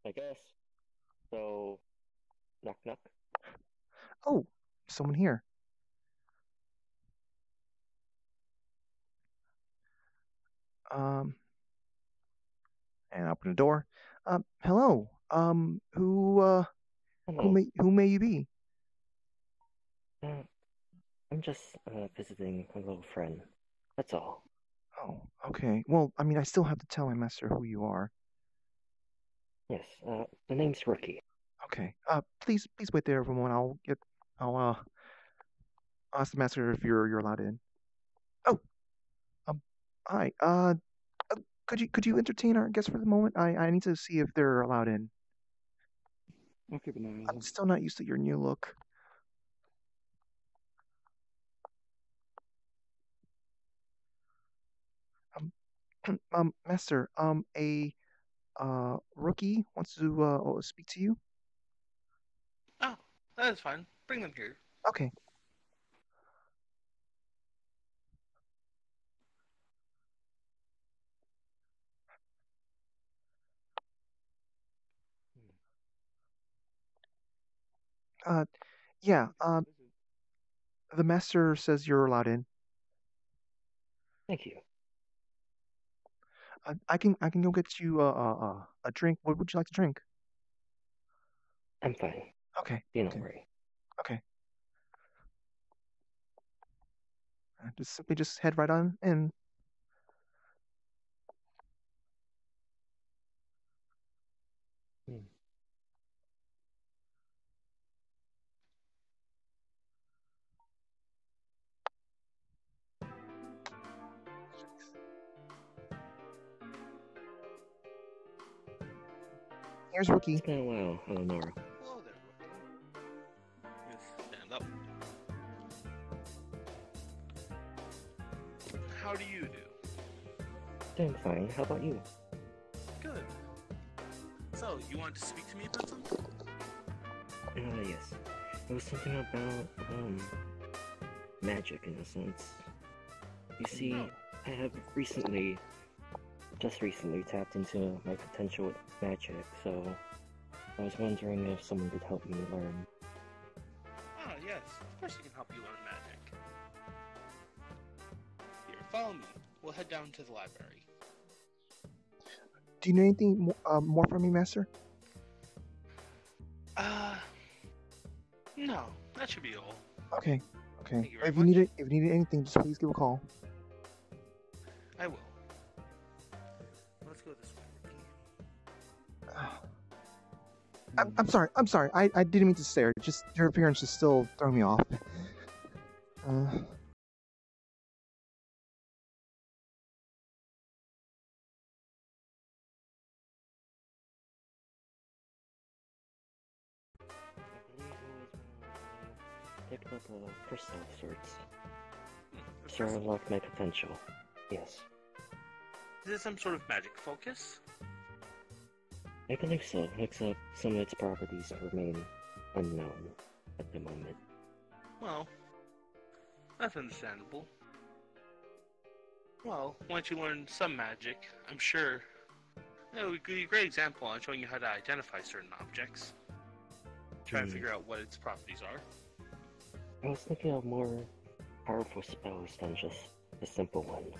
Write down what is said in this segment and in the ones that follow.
I guess. So, knock knock. Oh, someone here. Um, and I open the door. Hello. Hello. Who may you be? Uh, I'm just visiting a little friend. That's all. Oh, okay. Well, I mean, I still have to tell my master who you are. Yes. The name's Rookie. Okay. Please wait there for a moment. I'll ask the master if you're allowed in. Oh, um, hi. Could you entertain our guest for the moment? I need to see if they're allowed in. Okay, but I'm still not used to your new look. Um, master. A rookie wants to speak to you. Oh, that is fine. Bring them here. Okay. Uh, yeah. The master says you're allowed in. Thank you. I can go get you a drink. What would you like to drink? I'm fine. Okay. Do not Okay. worry. Okay. Just simply just head right on in. Hmm. Here's It's rookie. been a while, Eleonora. Hello there, Rookie. Yes, stand up. How do you do? Doing fine. How about you? Good. So, you wanted to speak to me about something? Yes. It was something about, magic in a sense. You see, Oh. I have just recently tapped into my potential with magic, so I was wondering if someone could help me learn. Ah, yes. Of course I can help you learn magic. Here, follow me. We'll head down to the library. Do you know anything more from me, master? No. That should be all. Okay. Okay. Thank you very If you much. needed anything, just please give a call. I will. Let's go this way, Rookie. I'm sorry. I'm sorry. I didn't mean to stare. Just your appearance is still throwing me off. I believe it was when I picked up a crystal of sorts. So I unlocked my potential. Yes. Is this some sort of magic focus? I believe so, except some of its properties remain unknown at the moment. Well, that's understandable. Well, once you learn some magic, I'm sure it would be a great example on showing you how to identify certain objects. Try to figure out what its properties are. I was thinking of more powerful spells than just the simple ones,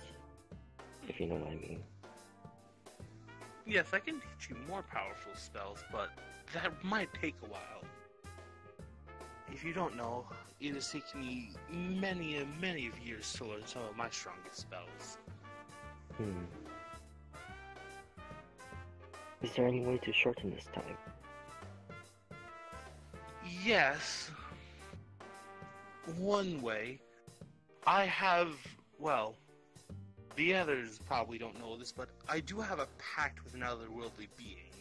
if you know what I mean. Yes, I can teach you more powerful spells, but that might take a while. If you don't know, it has taken me many of years to learn some of my strongest spells. Is there any way to shorten this time? Yes. One way. I have, well, the others probably don't know this, but I do have a pact with an otherworldly being.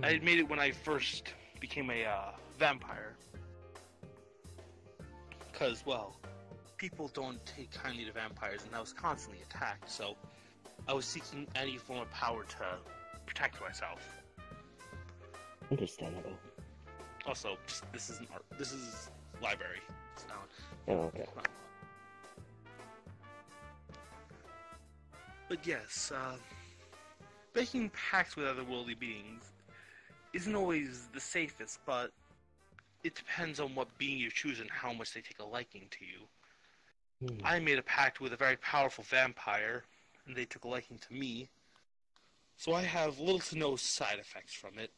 I had made it when I first became a vampire. Because, well, people don't take kindly to vampires, and I was constantly attacked, so I was seeking any form of power to protect myself. Understandable. Also, this isn't art. This is library. It's not. Oh, okay. But yes, making pacts with otherworldly beings isn't always the safest, but it depends on what being you choose and how much they take a liking to you. I made a pact with a very powerful vampire, and they took a liking to me, so I have little to no side effects from it,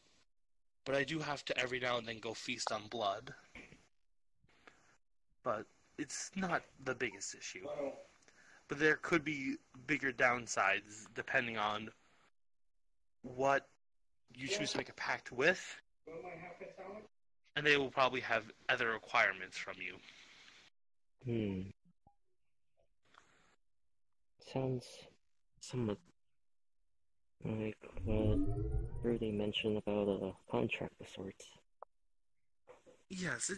but I do have to every now and then go feast on blood. But it's not the biggest issue. But there could be bigger downsides depending on what you choose to make a pact with, and they will probably have other requirements from you. Sounds somewhat like what Rudy mentioned about a contract of sorts. Yes,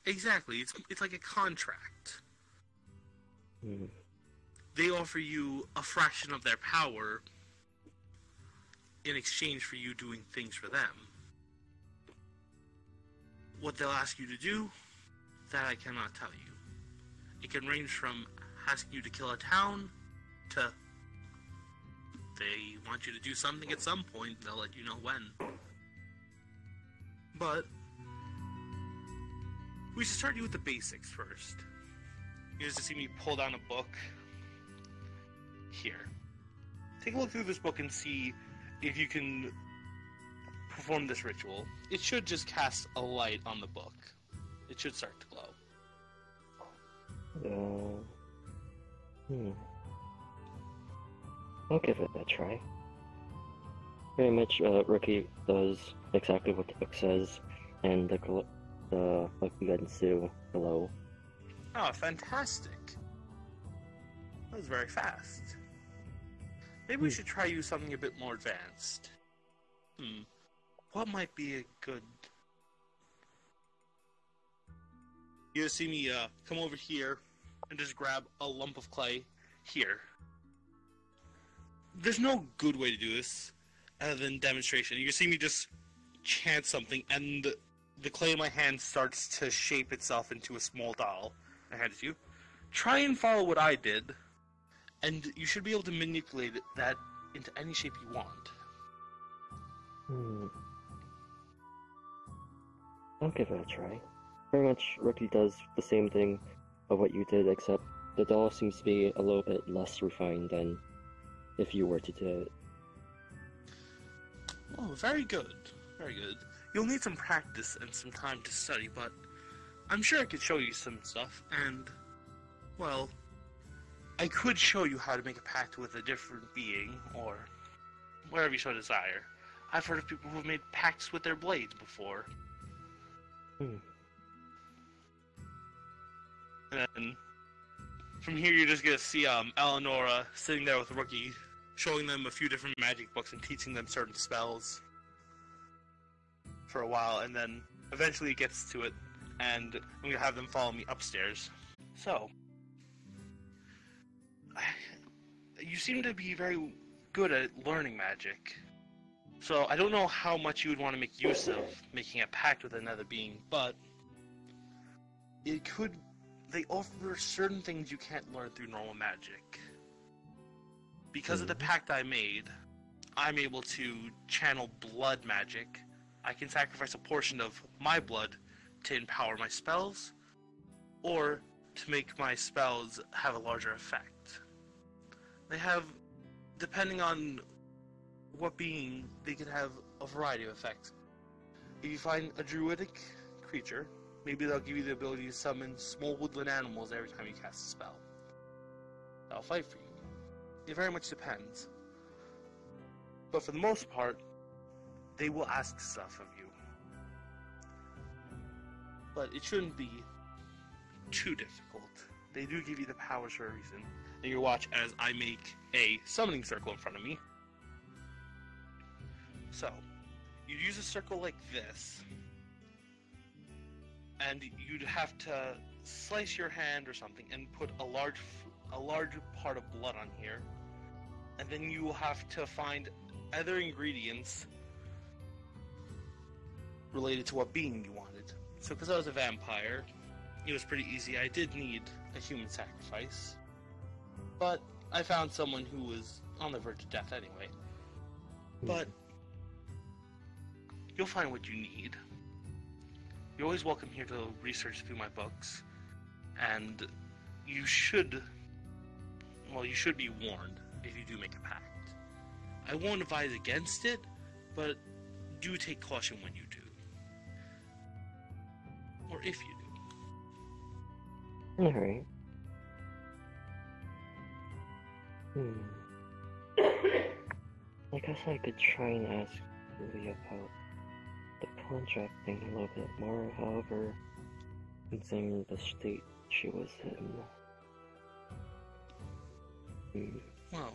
exactly. It's like a contract. They offer you a fraction of their power in exchange for you doing things for them. What they'll ask you to do, that I cannot tell you. It can range from asking you to kill a town to they want you to do something at some point, they'll let you know when. But we should start you with the basics first. You just see me pull down a book. Here. Take a look through this book and see if you can perform this ritual. It should just cast a light on the book. It should start to glow. I'll give it a try. Pretty much, Rookie does exactly what the book says, and the book begins to glow. Oh, fantastic. That was very fast. Maybe we should try you something a bit more advanced. What might be a good... You see me come over here and just grab a lump of clay here. There's no good way to do this other than demonstration. You see me just chant something and the clay in my hand starts to shape itself into a small doll. I hand it to you. Try and follow what I did, and you should be able to manipulate that into any shape you want. I'll give it a try. Pretty much, Rookie does the same thing of what you did, except the doll seems to be a little bit less refined than if you were to do it. Oh, very good. Very good. You'll need some practice and some time to study, but I'm sure I could show you some stuff, and, well, I could show you how to make a pact with a different being, or wherever you so desire. I've heard of people who've made pacts with their blades before. And then, from here you're just gonna see Eleonora sitting there with Rookie, showing them a few different magic books and teaching them certain spells for a while, and then eventually it gets to it, and I'm gonna have them follow me upstairs. So, you seem to be very good at learning magic. So I don't know how much you would want to make use of making a pact with another being, but it could... They offer certain things you can't learn through normal magic. Because of the pact I made, I'm able to channel blood magic. I can sacrifice a portion of my blood to empower my spells, or to make my spells have a larger effect. They have, depending on what being, they can have a variety of effects. If you find a druidic creature, maybe they'll give you the ability to summon small woodland animals every time you cast a spell. They'll fight for you. It very much depends. But for the most part, they will ask stuff of you. But it shouldn't be too difficult. They do give you the powers for a reason. And you watch as I make a summoning circle in front of me. So, you'd use a circle like this, and you'd have to slice your hand or something and put a large part of blood on here, and then you will have to find other ingredients related to what being you wanted. So because I was a vampire, it was pretty easy. I did need a human sacrifice, but I found someone who was on the verge of death anyway. but you'll find what you need. You're always welcome here to research through my books, and you should be warned if you do make a pact. I won't advise against it, but do take caution when you do. Or if you do. Alright. I guess I could try and ask Lily about the contract thing a little bit more, however, considering the state she was in. Well,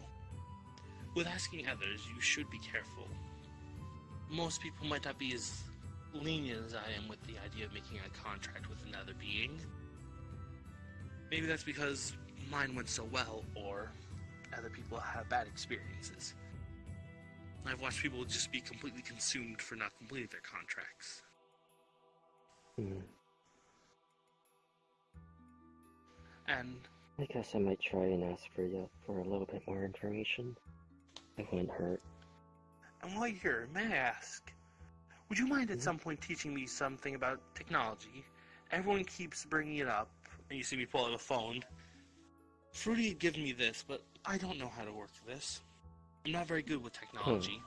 with asking others, you should be careful. Most people might not be as lenient as I am with the idea of making a contract with another being. Maybe that's because mine went so well, or other people have bad experiences. I've watched people just be completely consumed for not completing their contracts. And I guess I might try and ask for a little bit more information. It wouldn't hurt. And while you're here, may I ask, would you mind at some point teaching me something about technology? Everyone keeps bringing it up, and you see me pull out a phone. Fruity had given me this, but I don't know how to work this. I'm not very good with technology.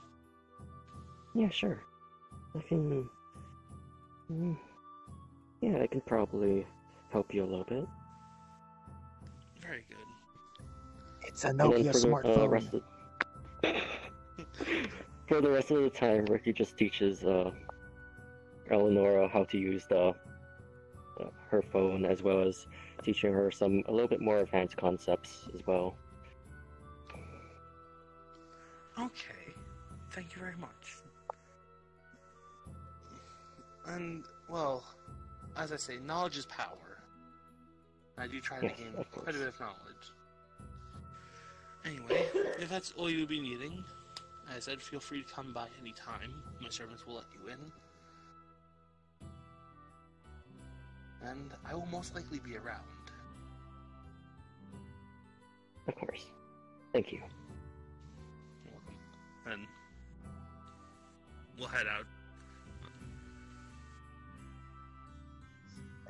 Yeah, sure. I can... Yeah, I can probably help you a little bit. Very good. It's a Nokia smartphone. For the rest of the time, Ricky just teaches Eleonora how to use her phone, as well as teaching her a little bit more advanced concepts as well. Okay, thank you very much. And, well, as I say, knowledge is power. I do try to gain quite a bit of knowledge. Anyway, if that's all you'll be needing, as I said, feel free to come by any time. My servants will let you in. And I will most likely be around. Of course. Thank you. You're welcome. And we'll head out.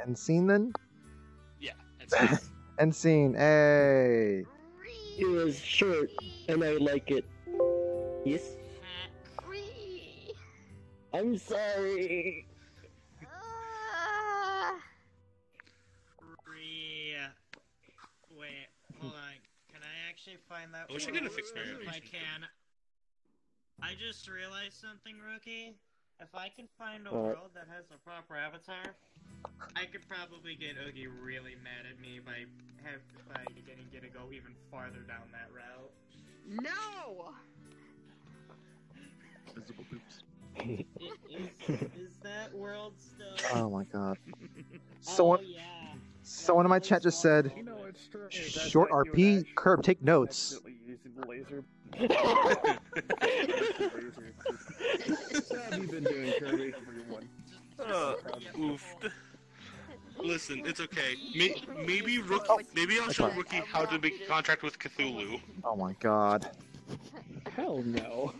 End scene then? Yeah, that's End scene. Hey. It was short, and I like it. Yes? I'm sorry. Wait, hold on. Can I actually find that? I wish I could have fixed my If I can. I just realized something, Rookie. If I can find a world that has a proper avatar, I could probably get Oogie really mad at me by getting to go even farther down that route. No! Visible boobs. Is that world still? Oh my god. Oh, yeah. Someone in my chat just said, short RP, Curb, take notes. What have you been doing, Kirby? Oofed. Listen, it's okay. Maybe I'll show Rookie how to make a contract with Cthulhu. Oh my god. Hell no.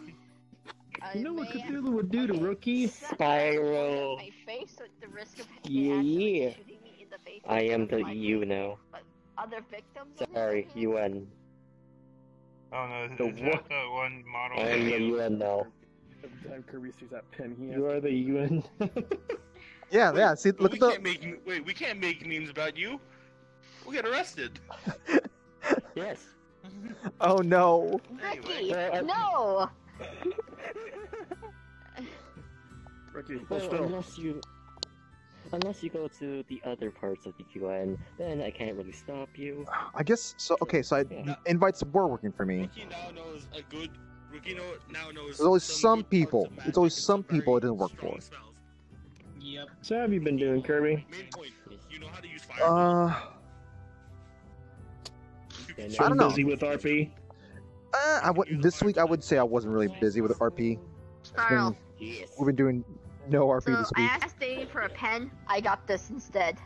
You know what Cthulhu would do to Rookie? Spiral. My face with the risk of Yeah. shooting me in the face. I am the EU now. But other victims. Sorry, UN. Oh no, The is that the one model? I am the UN now. Every time Kirby sees that pen, he has You are the UN. Yeah, see, look at the... We can't make memes about you. We'll get arrested. Yes. Oh no. Ricky, Anyway. no! Ricky, Well, still. unless you go to the other parts of the UN, then I can't really stop you. I guess, so, okay, so invites were working for me. Rookie now knows a good. Now knows. There's always some good people. parts of magic It's always and some very people it didn't work strong for. spells. Yep. So how have you been doing, Kirby? Main point. You know how to use fire. Yeah, I don't know. Busy with RP? This week I would say I wasn't really busy with RP. Snarl. Yes. We've been doing no RP So this I week. asked Dave for a pen. I got this instead.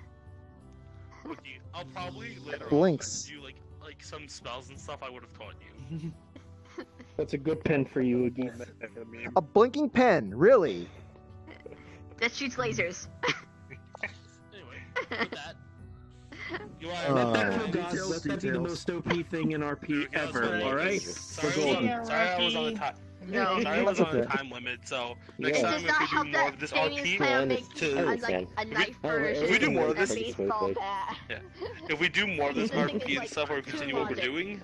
Rookie, I'll probably later Blinks. on do like some spells and stuff I would have taught you. That's a good pen for you again. A blinking pen, really? That shoots lasers. Anyway, with that, you are. Guys, let that be the most OP thing in RP ever, alright? Sorry, I was on the time. No. Sorry, I was on a time limit. So next It time, does not if we help do more that of this Damien's RP, plan makes I understand. a knife version if we do more of and this- a baseball bat. if we do more of this This thing is RP and like stuff, or we continue what we're doing,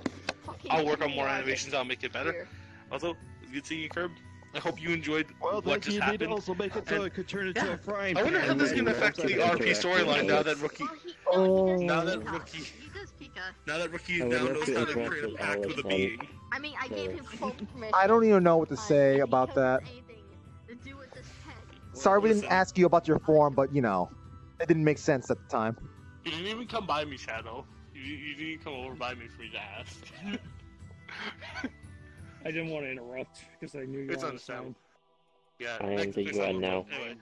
Fucking I'll work on more chaotic. animations. I'll make it better. Here. Also, it's good seeing you, Curb. I hope you enjoyed Well, what just you need to happened. also make it so it could turn into a frying I wonder pan. how this is going to affect the RP storyline now that Rookie. Well, Now he that does Rookie, He does Pika. now that Rookie I would now love knows to how to interact create a with pact with a Alex, being. I mean, I gave him full permission. I don't even know what to on say if he about comes that. with anything to do with this pet. Sorry we didn't Listen. ask you about your form, but you know, it didn't make sense at the time. You didn't even come by me, Shadow. You didn't even come over by me for me to ask. I didn't want to interrupt because I knew you It's were on understandable. Yeah, I am next the time UN I'll- now. Anyway,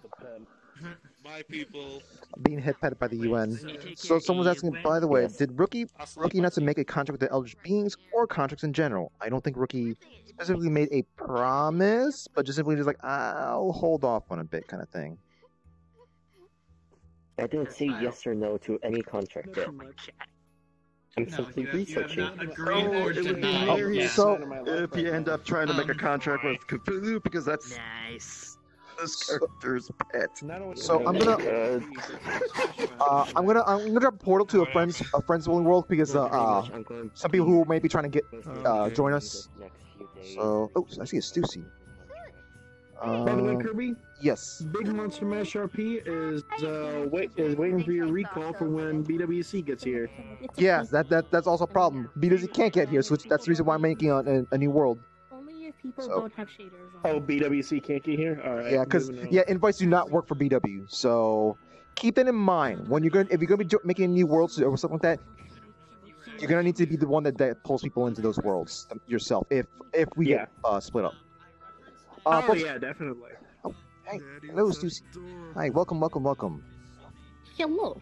bye people. Being hit-petted by the UN. So someone's asking, by the way, Yes. did Rookie I'll not to make a contract with the Eldritch Beings or contracts in general? I don't think Rookie specifically made a promise, but just simply just like, I'll hold off on a bit kind of thing. I didn't say yes or no to any contract yet. I'm simply researching. Oh, it would be Oh, hilarious so if you end up trying to make a contract with Cthulhu because that's Nice. this character's pet. So I'm gonna I'm gonna drop a portal to a friend's bowling world because some people who may be trying to get join us. So I see a Stussy. By the way, Kirby, Yes. Big Monster Mash RP is waiting for your recall for when BWC gets here. Yes, that's also a problem. BWC can't get here, so that's the reason why I'm making a new world. Only if people So- don't have shaders on. Oh, BWC can't get here. All right. Yeah, because moving on. invites do not work for BW. So keep that in mind when if you're gonna be making a new world or something like that. You're gonna need to be the one that pulls people into those worlds yourself. If we get split up. Oh Folks- yeah, definitely. Hey, hello, Stussy. Hi, welcome. Hello. Hello.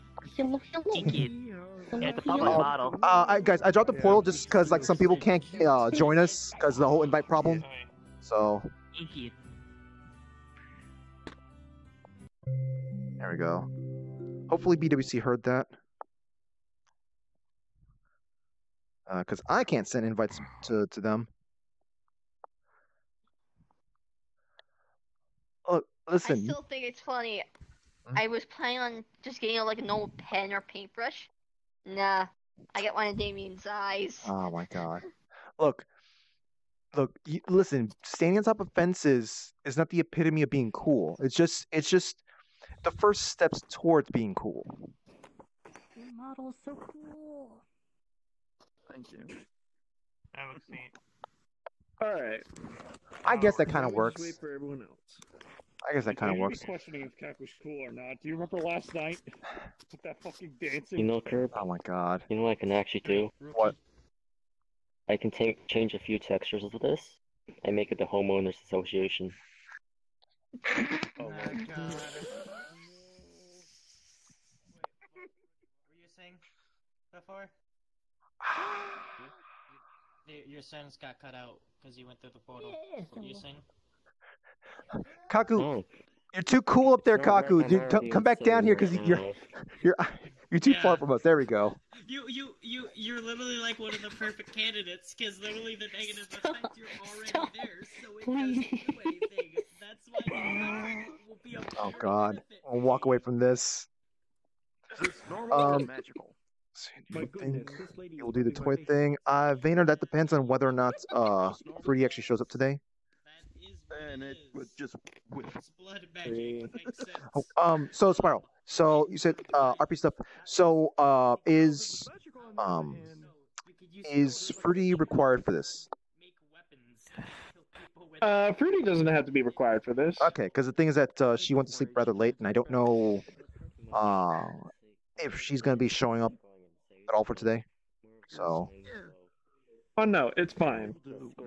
Thank you. It's a public Hello. model. Guys, I dropped the portal just because like some people can't join us because of the whole invite problem. So Thank you. there we go. Hopefully BWC heard that. Because I can't send invites to them. Look, I listen. still think it's funny. Hmm? I was planning on just getting like an old pen or paintbrush. Nah, I got one of Damien's eyes. Oh my god. Look. Listen. Standing on top of fences is not the epitome of being cool. It's just the first steps towards being cool. Your model is so cool. Thank you. That looks neat. All right. I guess that kind of Just works. Wait for everyone else. I guess that kind of You'd works. be questioning if Cap was cool or not. Do you remember last night with that fucking dancing? You know, Curb, Oh my god. you know what I can actually do? What? I can change a few textures of this and make it the homeowners association. Oh, Oh, Lord. God. Wait, what were you saying before? Your sentence got cut out because you went through the portal. What were you saying? Kaku, Oh, you're too cool up there, no, right, Kaku. I'm Dude, already come back down here because insane you're right you're too far Yeah. from us. There we go. You're literally like one of the perfect candidates because literally the negative effect you're already Stop. there, so it doesn't do anything. That's why the effect will be a Oh very god. benefit. I'll walk away from this. Is this normal or Um, magical? My I goodness, think this lady you'll is do the rubbing toy my face. thing. Vayner, that depends on whether or not Fruity actually shows up today. That is what And it is. would just with It's blood magic. Makes sense. Oh, so Spiral. So you said RP stuff. So is You could use is Fruity required for this? make weapons to kill people with. Fruity doesn't have to be required for this. Okay, because the thing is that she went to sleep rather late, and I don't know if she's gonna be showing up at all for today. So Oh no, it's fine.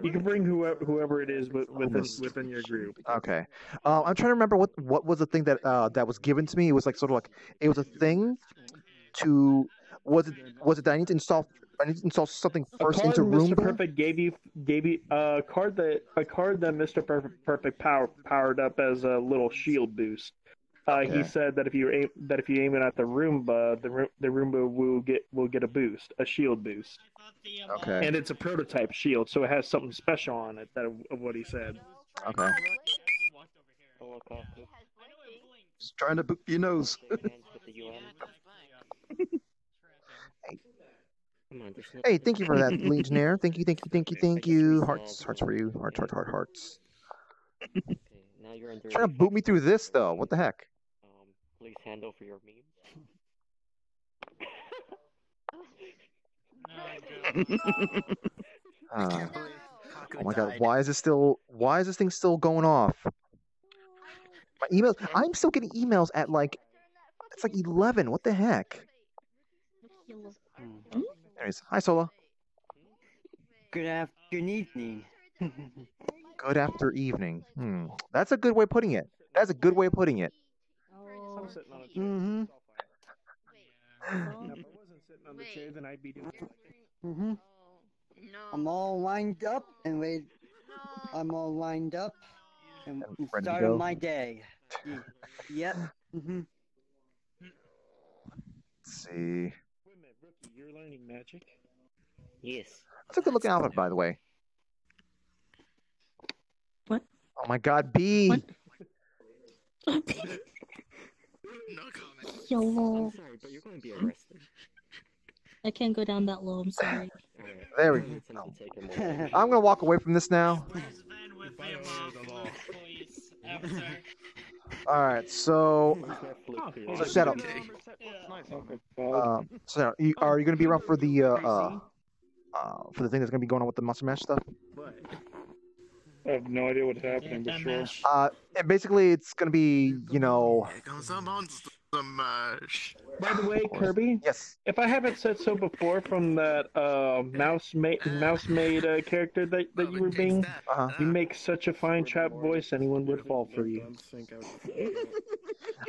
You can bring whoever it is within your group. okay, I'm trying to remember what was the thing that that was given to me. It was like sort of like it was a thing to was it that I need to install I need to install something A first card into Mr. Roomba. Perfect gave you a card that Mr. Perfect powered up as a little shield boost. He said that if you aim it at the Roomba, the Roomba will get a boost, a shield boost. Okay. And it's a prototype shield, so it has something special on it of what he said. Okay. Just trying to boop your nose. Hey, thank you for that, Legionnaire. Thank you. Hearts for you. Hearts. Okay, now you're under. Trying to boot me through this though. What the heck? Please handle for your memes. Oh my god, why is this thing still going off? My emails, I'm still getting emails at it's like 11. What the heck? Anyways, hi Sola. Good afternoon. Good after evening. That's a good way of putting it. That's a good way of putting it. Mm-hmm. If I wasn't sitting on the chair, then I'd be doing it. Mm-hmm. I'm all lined up and ready. I'm all lined up and starting my day. Yep. Mm-hmm. Let's see. Wait a minute, Rookie, you're learning magic? Yes. That's a good looking outfit, by the way. What? Oh my god, B! What? No comment. Hello. I'm sorry, but you're going to be arrested. I can't go down that low, I'm sorry. There we go. I'm gonna walk away from this now. Alright, so shut up. So are you gonna be around for the thing that's gonna be going on with the Monster Mash stuff? I have no idea what's happening, but sure. And basically it's gonna be, Here comes the Monster Mash. By the way, Kirby. Yes. If I haven't said so before, from that mouse made character that you were being, you make such a fine chap voice. Anyone would fall for you.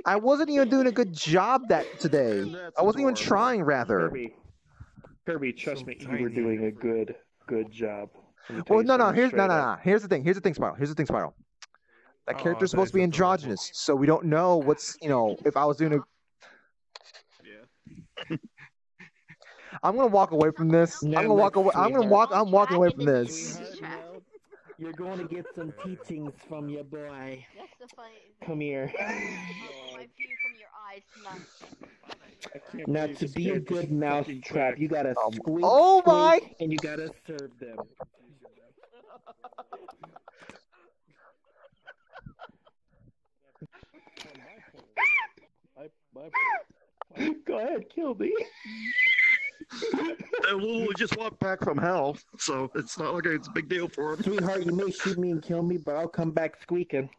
I wasn't even doing a good job today. I wasn't even trying, rather. Kirby, trust me, you were doing a good job. Well, no. Here's the thing. Here's the thing, Spiral. That character's supposed to be androgynous, so we don't know what's, if I was doing a... I'm gonna walk away from this. I'm walking away from this. You're going to get some teachings from your boy. That's the funny. Come here. My view from your eyes. Now, to be a good mouse trap, you gotta squeak, and you gotta serve them. Go ahead, kill me. We'll just walk back from hell, so it's not like it's a big deal for him. Sweetheart, you may shoot me and kill me, but I'll come back squeaking.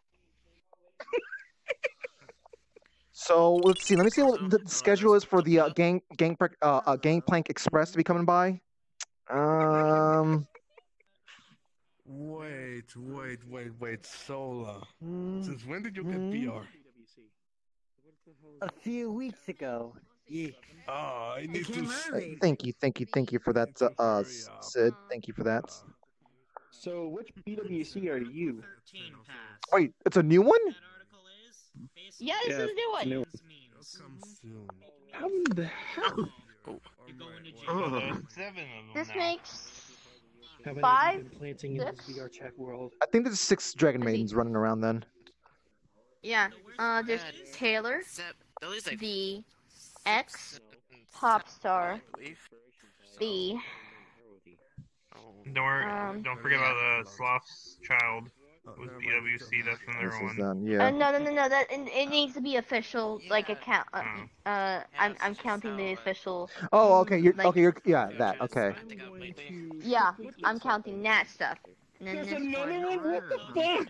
So let's see. Let me see what the schedule is for the Gangplank Express to be coming by. Wait, Sola. Since when did you get VR? A few weeks ago. Yeah. I need to. Thank you for that, Sid. Thank you for that. So, which BWC are you? Wait, it's a new one? Yeah, this is a new one. How the hell? This makes How many 5, have you been planting in this VR chat world? I think there's 6 Dragon Maidens running around then. Yeah. There's Taylor, the X, Popstar, B. Don't forget about the Sloth's Child with BWC. That's another one. Yeah. No. That it needs to be official, like account. I'm counting the official. Oh, okay. That. Okay. Yeah, I'm counting that stuff. And then There's this another one? What the fuck?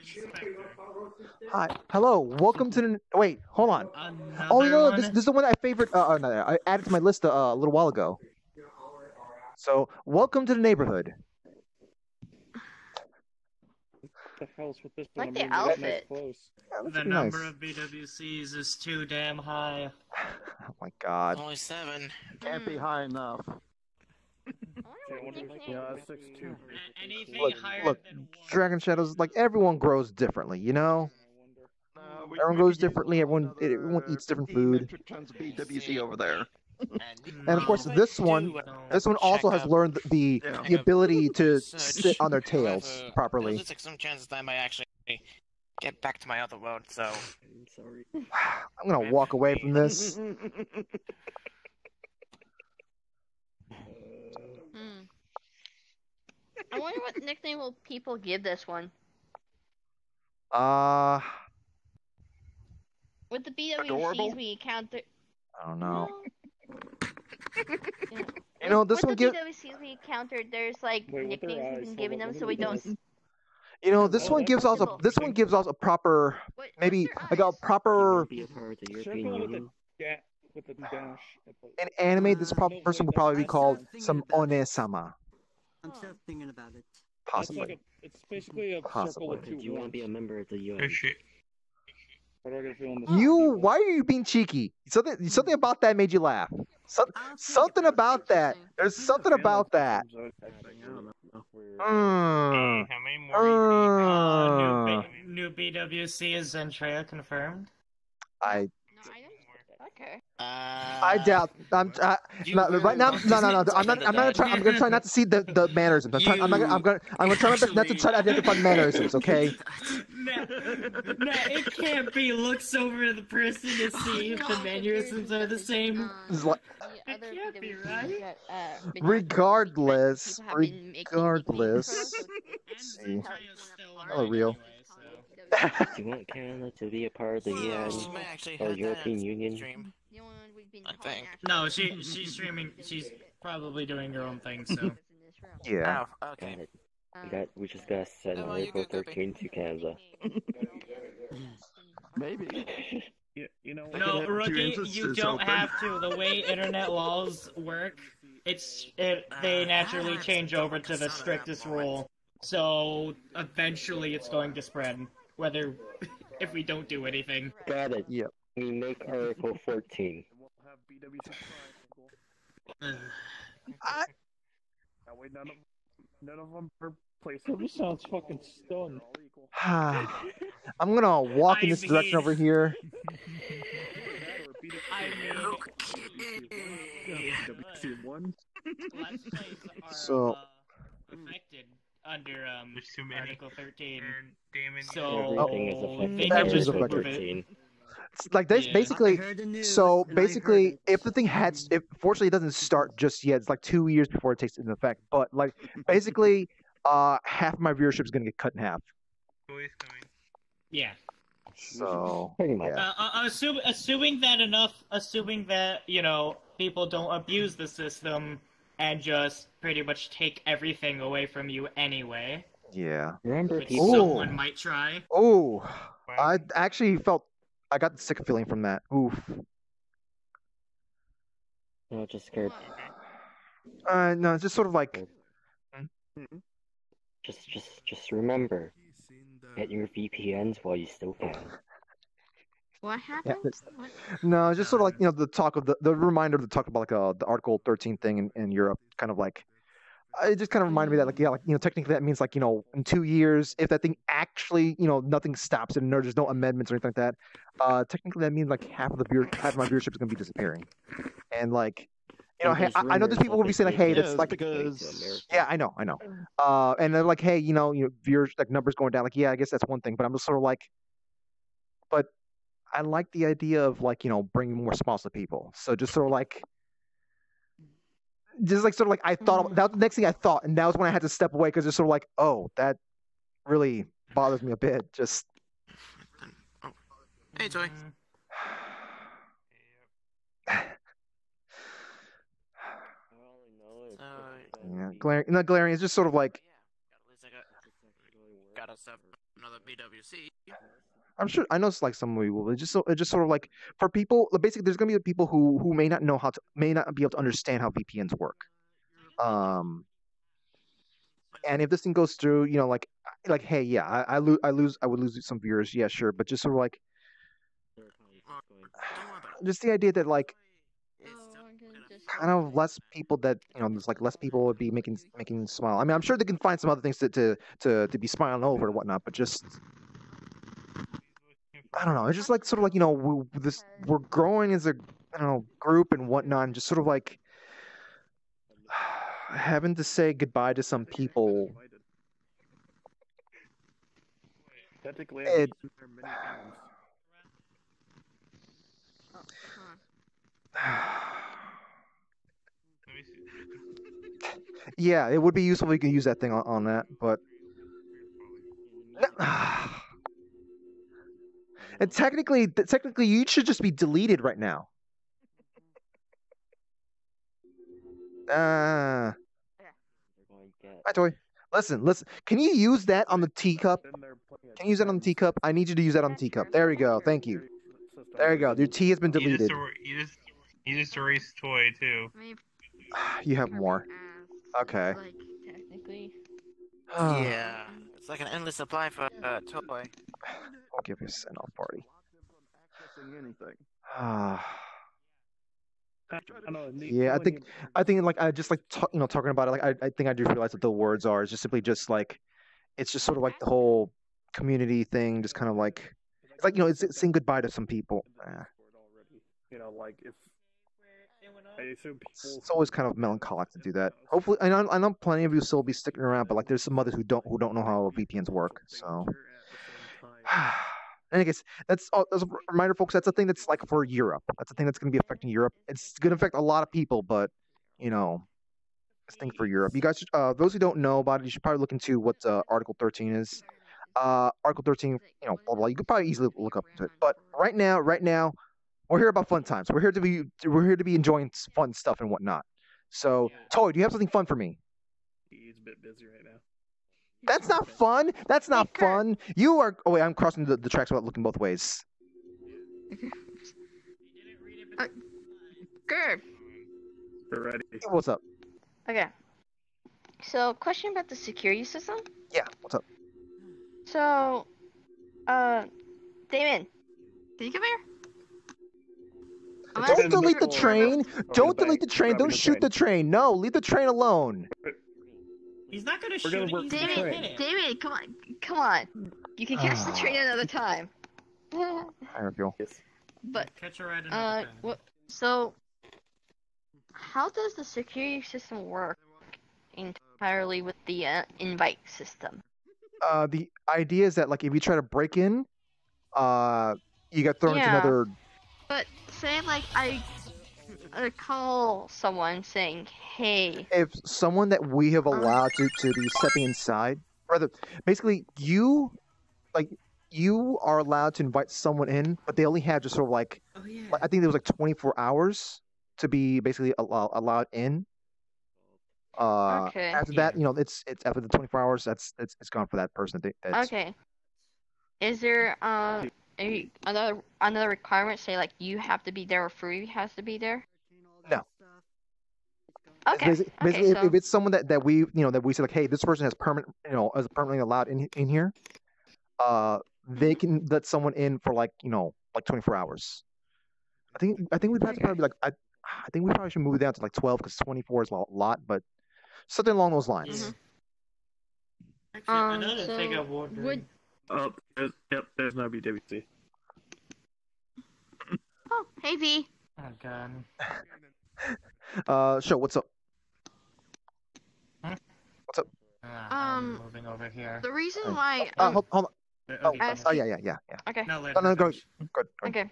Hi. Hello. Welcome to the... Wait, hold on. Oh, no, this is the one I favored... no, I added to my list a little while ago. So, welcome to the neighborhood. What the hell's with this? Like the outfit. The number of BWCs is too damn high. Oh my god. Only 7. Can't be high enough. Yeah, 6'2". Anything higher Look, than Dragon Shadows, like everyone grows differently, you know. Everyone grows differently. Everyone eats different food. Tons of BWC over there. And of course, this one also has learned the ability to sit on their tails properly. There's like some chances that I might actually get back to my other world. So I'm sorry. I'm gonna walk away from this. I wonder what nickname will people give this one. With the BWCs we encounter. I don't know. Yeah. You know, this with one the gives. BWCs we encountered, there's like nicknames we've been giving them, so we don't. You know, this one gives us a proper, maybe like a proper. Be a part of the European Union. With the dash. In anime, this person would probably be called some One-sama. I'm still thinking about it. Possibly. It's basically a circle with Do two you want to be a member of the UN? Oh shit. How do I get a feeling this? Why are you being cheeky? Something about that made you laugh. Something about that. There's something about that. new BWC is Zentrea confirmed? Okay. I doubt. Right now. No. I'm gonna try not to see the mannerisms. I'm gonna try my best not to try to identify the mannerisms. Okay. No, it can't be. Looks over the person to see if the mannerisms are the same. The It can't be right. Regardless. Let's see. Oh, real. Do you want Canada to be a part of the UN or European Union? I think. No, she's streaming. She's probably doing her own thing. So. Yeah. Oh, okay. We just gotta send Article 13 to Canada. Maybe. No, Rookie, you don't have to. The way internet laws work, they naturally change over to the strictest rule. So eventually, it's going to spread. Whether if we don't do anything. Got it. Yep. We make Article 14. None of them per place. This sounds fucking stunned. I'm gonna walk in this direction over here. So. Affected under Article 13. So everything is affected. Everything's affected. It's like this, basically. So basically, if the thing fortunately it doesn't start just yet. It's like 2 years before it takes into effect. But like basically, half of my viewership is gonna get cut in half. Yeah. So pretty much. Assuming that people don't abuse the system and just pretty much take everything away from you anyway. Yeah. Remember, someone might try. Oh, I actually I got the sick feeling from that. Oof. No, just scared. No, it's just sort of like. Just remember, get your VPNs while you still can. What happened? No, it's just sort of like the talk of the reminder of the talk about like the Article 13 thing in Europe, kind of like. It just kind of reminded me that technically that means like in 2 years, if that thing actually nothing stops it and there's no amendments or anything like that, technically that means like half of my viewership is going to be disappearing, and like hey, I know there's people who will be saying like, hey, that's like because I know, and they're like, hey, viewers like numbers going down, like I guess that's one thing, but I'm just sort of like, but I like the idea of like bringing more smiles to people, so just sort of like. Just like sort of like I thought that was the next thing I thought, and that was when I had to step away because it's sort of like, oh, that really bothers me a bit. Just hey, Joy. Glaring. It's just sort of like. Got us up another BWC. I'm sure I know it's like some people. It's just sort of like for people. Basically, there's gonna be people who may not be able to understand how VPNs work. And if this thing goes through, like hey, yeah, I would lose some viewers, yeah, sure, but just sort of like, just the idea that like, kind of less people that there's like less people would be making smile. I mean, I'm sure they can find some other things to be smiling over and whatnot, but just I don't know. It's just like sort of like we're growing as a group and whatnot, and just sort of like having to say goodbye to some people. Technically, It, yeah, it would be useful if you could use that thing on that, but and technically, you should just be deleted right now. Hi, Toy. Listen. Can you use that on the teacup? Can you use that on the teacup? I need you to use that on the teacup. There we go. Thank you. There you go. Your tea has been deleted. You just erased Toy too. You have more. Okay. Like, technically. Yeah, it's like an endless supply for Toy. I'll give you a send-off party. Yeah, I think like I just like talking about it. Like I think I do realize what the words are. It's just simply just like it's just sort of like the whole community thing. Just kind of like it's like it's saying goodbye to some people. Like if I assume people. It's always kind of melancholic to do that. Hopefully, I know plenty of you still be sticking around, but like there's some others who don't know how VPNs work. So. And I guess that's a reminder, folks. That's a thing that's like for Europe. That's a thing that's going to be affecting Europe. It's going to affect a lot of people, but it's a thing for Europe. You guys, those who don't know about it, you should probably look into what Article 13 is. Article 13, blah, blah. You could probably easily look up into it. But right now, we're here about fun times. We're here to be enjoying fun stuff and whatnot. So, Toy, do you have something fun for me? He's a bit busy right now. That's not fun. That's not fun. You are. Oh wait, I'm crossing the tracks without looking both ways. Good. We're ready. What's up? Okay. So, question about the security system. Yeah. What's up? So, Damon, can you come here? Don't delete the train. Don't delete the train. Don't shoot the train. No, leave the train alone. He's not gonna shoot it. Damon, come on. You can catch the train another time. I feel. But catch her at another time. So, how does the security system work entirely with the invite system? The idea is that like if you try to break in, you get thrown into another. But say like I call someone saying, "Hey." If someone that we have allowed to be stepping inside, rather, basically you are allowed to invite someone in, but they only have just sort of like, I think there was like 24 hours to be basically allowed in. After that, it's after the 24 hours, it's gone for that person. Okay. Is there another requirement? Say like you have to be there or free has to be there. No. Okay. Basically, if it's someone that we say like, hey, this person has is permanently allowed in here, they can let someone in for like 24 hours. I think we'd have to probably like I think we probably should move it down to like 12 because 24 is a lot, but something along those lines. Actually, another thing I wondered. There's no BWC. Oh, hey V. Oh god. Sure. What's up? Huh? What's up? I'm moving over here. The reason why. Hold on. Okay, yeah. Okay. No, go. Good. Okay.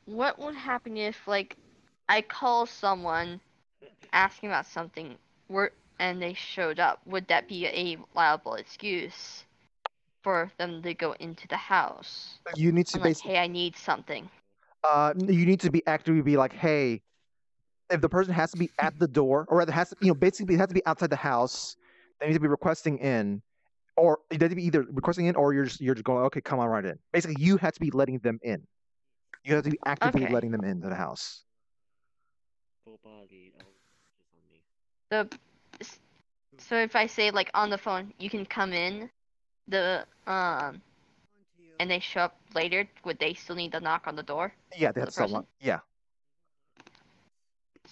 What would happen if like I call someone asking about something and they showed up? Would that be a liable excuse for them to go into the house? You need to like, hey, I need something. You need to actively be like, hey, if the person has to be at the door, or rather has to, basically it has to be outside the house, they need to be requesting in, or they need to be either requesting in, or you're just going, okay, come on right in. Basically, you have to be letting them in. You have to be actively letting them into the house. So if I say like on the phone, you can come in, and they show up later, would they still need to knock on the door? Yeah, they have to knock. Yeah.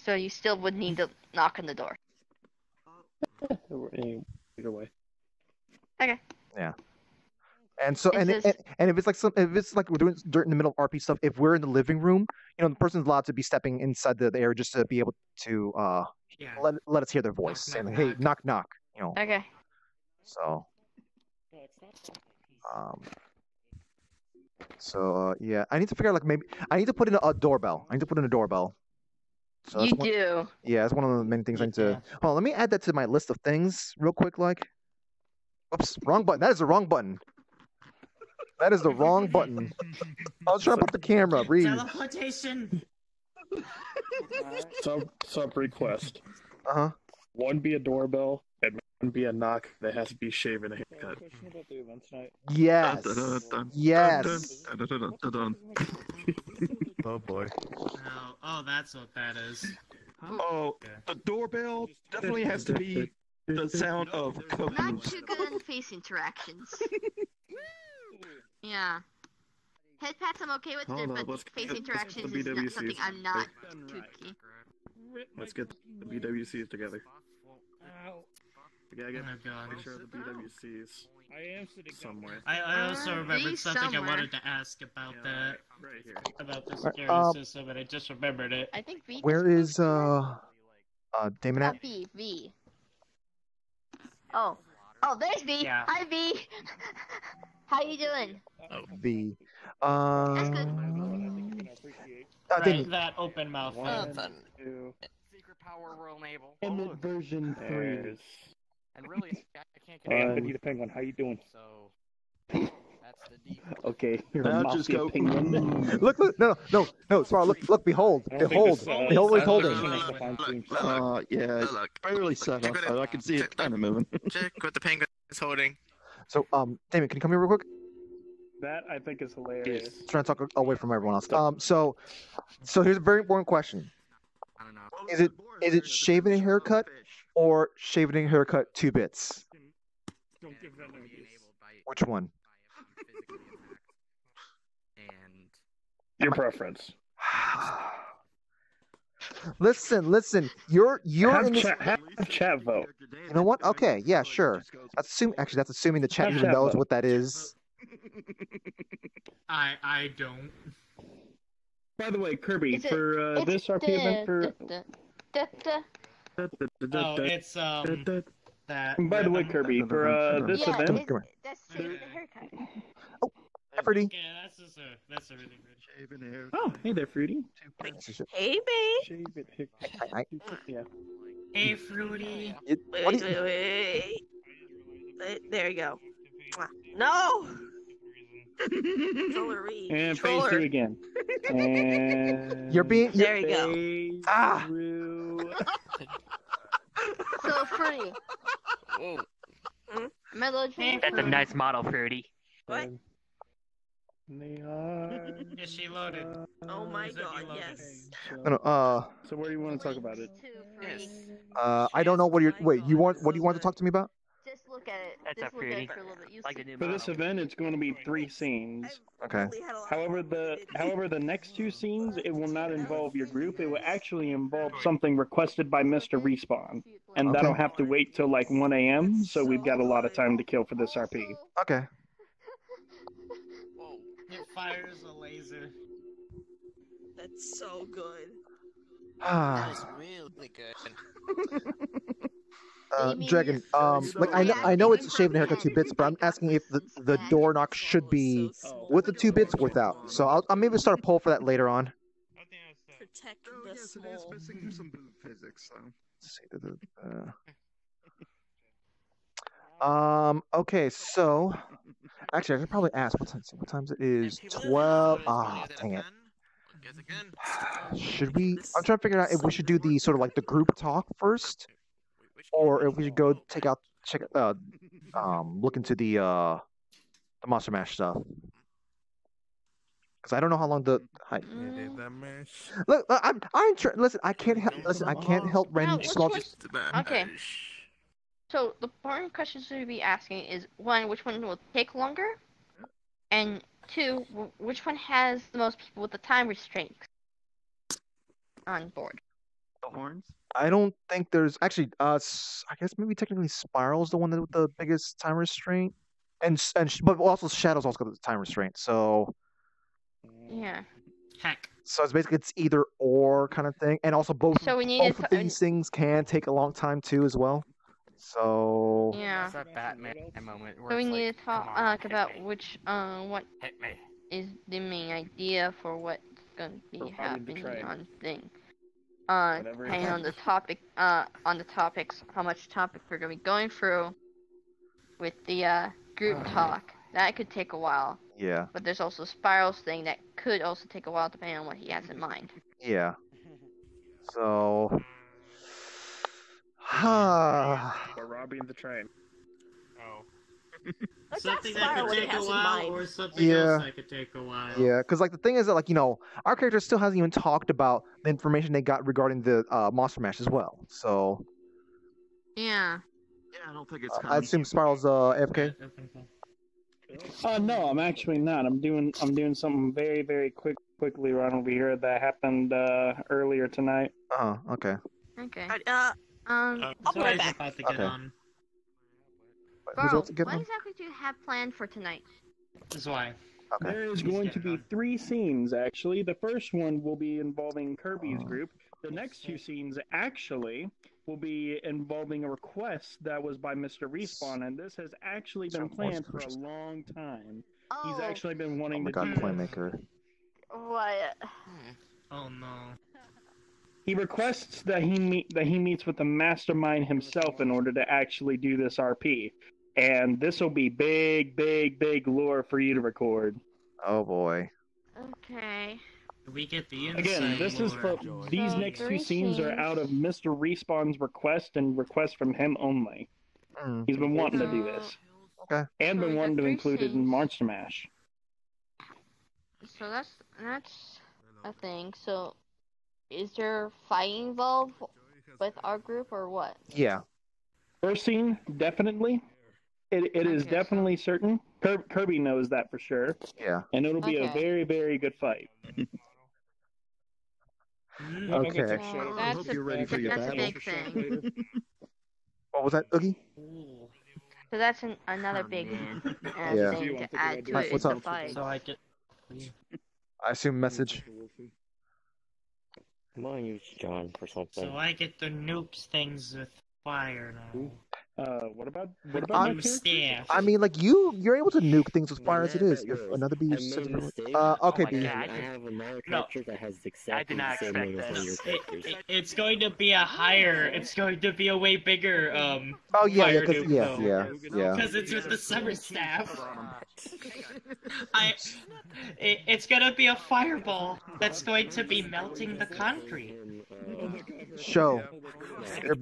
So you still would need to knock on the door. Either way. Okay. Yeah. And so, and It's and if it's like we're doing in the middle of RP stuff, if we're in the living room, the person's allowed to be stepping inside the area just to be able to let us hear their voice, saying, "Hey, knock knock." Okay. So. Yeah, I need to figure out maybe I need to put in a doorbell. I need to put in a doorbell. So you do. Yeah, that's one of the main things I need to. Hold on, let me add that to my list of things real quick. Oops, wrong button. That is the wrong button. That is the wrong button. I was trying to put the camera. Breathe. Teleportation. Sub request. One be a doorbell and one be a knock that has to be shaven and haircut. Yes. Yes. Oh boy. Oh, that's what that is. Oh, the doorbell definitely has to be the sound of Not cahoots. too good on face interactions. Yeah. Head pats I'm okay with, but face interactions is not something I'm not too keen. Let's get the BWCs together. We gotta make sure the BWCs somewhere. I also remembered something somewhere. I wanted to ask about that. Right here. About the security system, and I just remembered it. I think V. Where is Damon at? V. Oh, there's V. Yeah. Hi V. How you doing? V. That's good. Damon. That open mouth thing. Secret power will enable. Emit version 3. And really, I can't get Hey, Anthony the Penguin, how you doing? So that's the default. Okay, you're Now a just mafia go. penguin. Look, no, sorry, look, behold, behold what he's holding. Yeah, barely set up, but I can see it kind of moving. Check what the penguin is holding. So, Damon, can you come here real quick? That I think is hilarious. Trying to talk away from everyone else. So here's a very important question. I don't know. Is it shaving a haircut or shaving a haircut 2 bits? Which one? And Your preference. Listen. You're Have in this. chat vote. You know what? Okay, yeah, sure. That's assuming the chat Have even chat knows vote. what that is. I don't. By the way, Kirby, Is it- for it's this RP event, for Oh, it's that. by the way, rhythm. Kirby, for this Yeah, event, that's the haircut. Hi, Freddie. Yeah, that's a really good. oh, hey there, Fruity. Hey, babe. Shave it. Yeah. Hey, Fruity. Wait. There you go. No! Controller read. And phase Controller. 2 again. And There you go. phase Ah. through. So free. whoa. Am I allowed to? That's a nice model, Fruity. What? Is she loaded? Oh my Is it god, reloaded? yes. So where do you want to talk about it? I don't know what you're. Wait, what do you want to talk to me about? Just look at it. That's Just a look at Fruity. it for a little bit. You Like see. the new For this model. event, it's going to be 3 scenes. Okay. However, the next 2 scenes, it will not involve your group. It will actually involve something requested by Mr. Respawn, and that'll have to wait till like 1 a.m. So we've got a lot of time to kill for this RP. Okay. It fires a laser. That's so good. That was really good. Dragon. I know it's shaving a haircut 2 bits, but I'm asking if the door knock should be with the 2 bits or without. So I'll maybe start a poll for that later on. Protect the small. Do some physics, so. Let's see. Okay, so actually I should probably ask what times it is. 12. Dang it. Should we? I'm trying to figure out if we should do the sort of like the group talk first, or if we should go look into the Monster Mash stuff. Because I don't know how long the. Look, listen. I can't help. Listen, I can't help random small. Okay. So the important questions to be asking is 1, which one will take longer, and 2, which one has the most people with the time restraints on board. horns? I don't think there's actually. I guess maybe technically Spiral's the one with the biggest time restraint, but also Shadow's also got the time restraint. So Yeah. Heck. So it's either or kind of thing, and also both So we need both of these things can take a long time too as well. So Yeah. It's that Batman moment where So we it's need like, to talk "Come on, hit about me. what Hit me." is the main idea for what's gonna be For Fighting the happening Train. on thing. Whatever it Depending is. on the topic, on the topics, how much topic we're gonna be going through with the group talk. That could take a while. yeah, But there's also Spiral's thing that could also take a while depending on what he has in mind. yeah. So We're robbing the train. Oh. Something that Spiral could what he take has a in while, mind. or something Yeah. else that could take a while. yeah, because like the thing is that our character still hasn't even talked about the information they got regarding the Monster Mash as well. So Yeah. Yeah, I don't think it's I coming. assume Spiral's AFK. No, I'm actually not. I'm doing something very, very quickly right over here that happened earlier tonight. Okay. Okay. I'll be right back. About to get Okay. on. Who's Bro, else getting what on? exactly do you have planned for tonight? This is why. Okay. There is going to be 3 scenes, actually. The first one will be involving Kirby's group. The next 2 scenes, actually, will be involving a request that was by Mr. Respawn, and this has actually been planned for a long time. He's actually been Oh wanting my to God, do this. Playmaker. What? Oh no. He requests that he meets with the mastermind himself in order to actually do this RP. And this will be big, big, big lore for you to record. Oh boy. Okay. We get the inside Again, this is for lore. these So next 2 3 scenes are out of Mr. Respawn's request and request from him only. He's been wanting to do this. Okay. And So been we wanting got to 3 include it in scenes. Monster Mash. So that's a thing. So is there fighting involved with our group or what? Yeah. First scene, definitely. It is definitely certain. Kirby knows that for sure. Yeah. And it'll be a Okay. very, very good fight. Okay. So that's a big thing. What was that, Oogie? So that's another big Yeah. thing to add to Mike, it. what's is up? the fight. So I get. I assume message. Come on, use John for something. So I get to noops things with fire now. What about my character? Staff. I mean, like you're able to nuke things with fire as it is. If another bee is okay, B. I have another character that has exactly the same name as one of your characters. It's going to be a higher. It's going to be a way bigger. Oh yeah, fire yeah, nuke, yeah, though. yeah. Because it's with the summer staff. It's gonna be a fireball that's going to be melting the concrete. Show. You're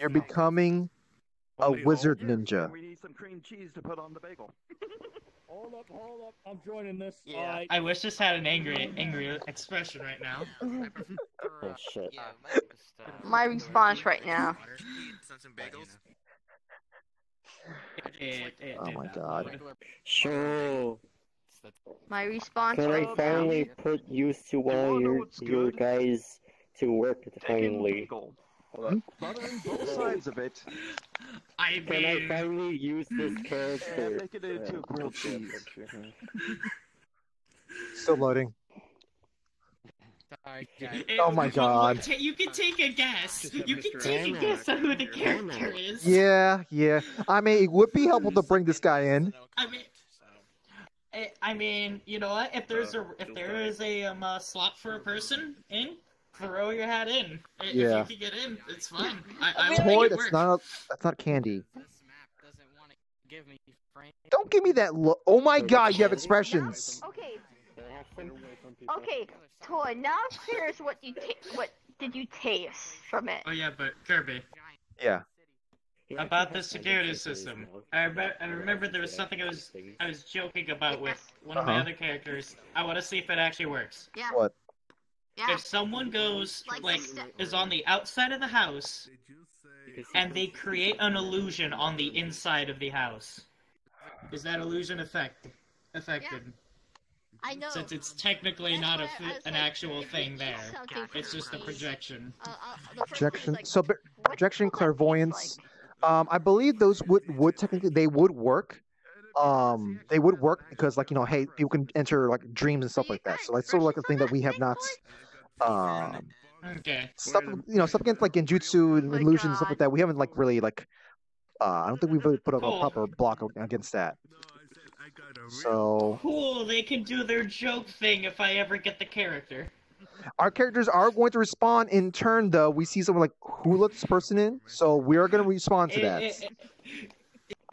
becoming a wizard ninja. We need some cream cheese to put on the bagel. Hold up. I'm joining this. Yeah. I wish this had an angry expression right now. Oh shit. My response right now. Oh my God. Show. My response Can I right finally now. put used to all your guys to work finally? Buttering both sides of it. Can I finally use this And character? make it into grilled cheese. Still loading. It- Oh my God. You can take a guess. You can take a guess on who the character is. Yeah. I mean, it would be helpful to bring this guy in. I mean, you know what? If there is a slot for a person in, throw your hat in. Yeah. If you can get in, it's fine. I will Toy, make it that's work. not candy. Don't give me that look. Oh my God, you have expressions. Okay, Toy. Now I'm curious. What did you taste from it? Oh yeah, but Kirby. Yeah. About the security system. I remember there was something I was joking about with one of my other characters. I want to see if it actually works. Yeah. What? Yeah. If someone goes is on the outside of the house, and they create an illusion on the inside of the house, is that illusion affected? I know. Since it's technically not an actual thing there. It's just a projection. Projection. So projection, clairvoyance. I believe those would technically they would work. They would work because like hey, people can enter like dreams and stuff like that. So that's sort of like a thing that we have not. Okay. Stuff stuff against like genjutsu and illusion and stuff like that. We haven't like really like. I don't think we've really put up a proper block against that. So cool. They can do their joke thing if I ever get the character. Our characters are going to respond in turn, though. We see someone like, who let this person in? So we are going to respond to that.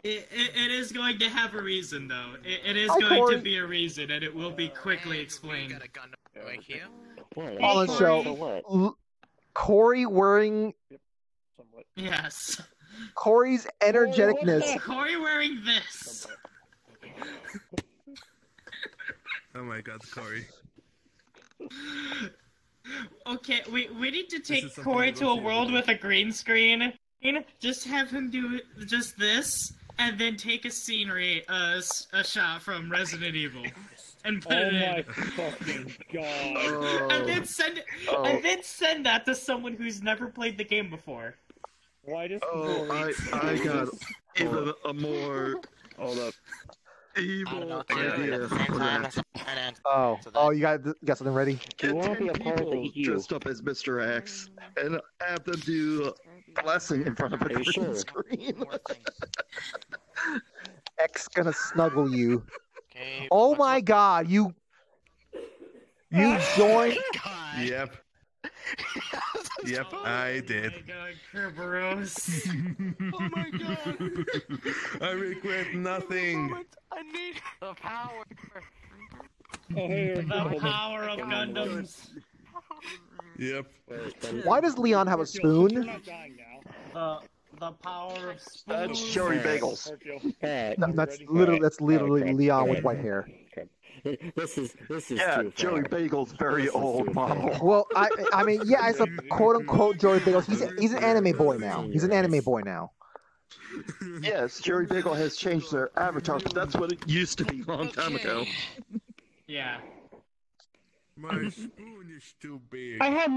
It is going to have a reason, though. It is Hi, going Corey. to be a reason, and it will be quickly explained. On the show, Corey wearing... Yes. Corey's energeticness. Corey wearing this. Oh my god, Corey. Okay, we need to take something Corey I to a will say world later. with a green screen. Just have him do just this, and then take a scenery, a shot from Resident Evil, and put it in. Oh my fucking god! And then send that to someone who's never played the game before. Why does I got even a more evil idea for that. Oh, you got something ready? Get 10 people dressed up as Mr. X and have them do blessing in front of a green screen. X gonna snuggle you. Oh my god, you joined. Yep. Yep, I did. Oh my god, Kerberos. Oh my god. I regret nothing. I need the power. The power of Gundams. Yep. Why does Leon have a spoon? The power of spoons. That's Joey Bagels. That's literally Leon with white hair. This is yeah, Joey Bagel's very old model. Well, I mean, yeah, it's a quote unquote Joey Bagels. He's an anime boy now. He's an anime boy now. Yes, Joey Bagel has changed their avatar, but that's what it used to be a long time ago. Yeah. My spoon is too big. I had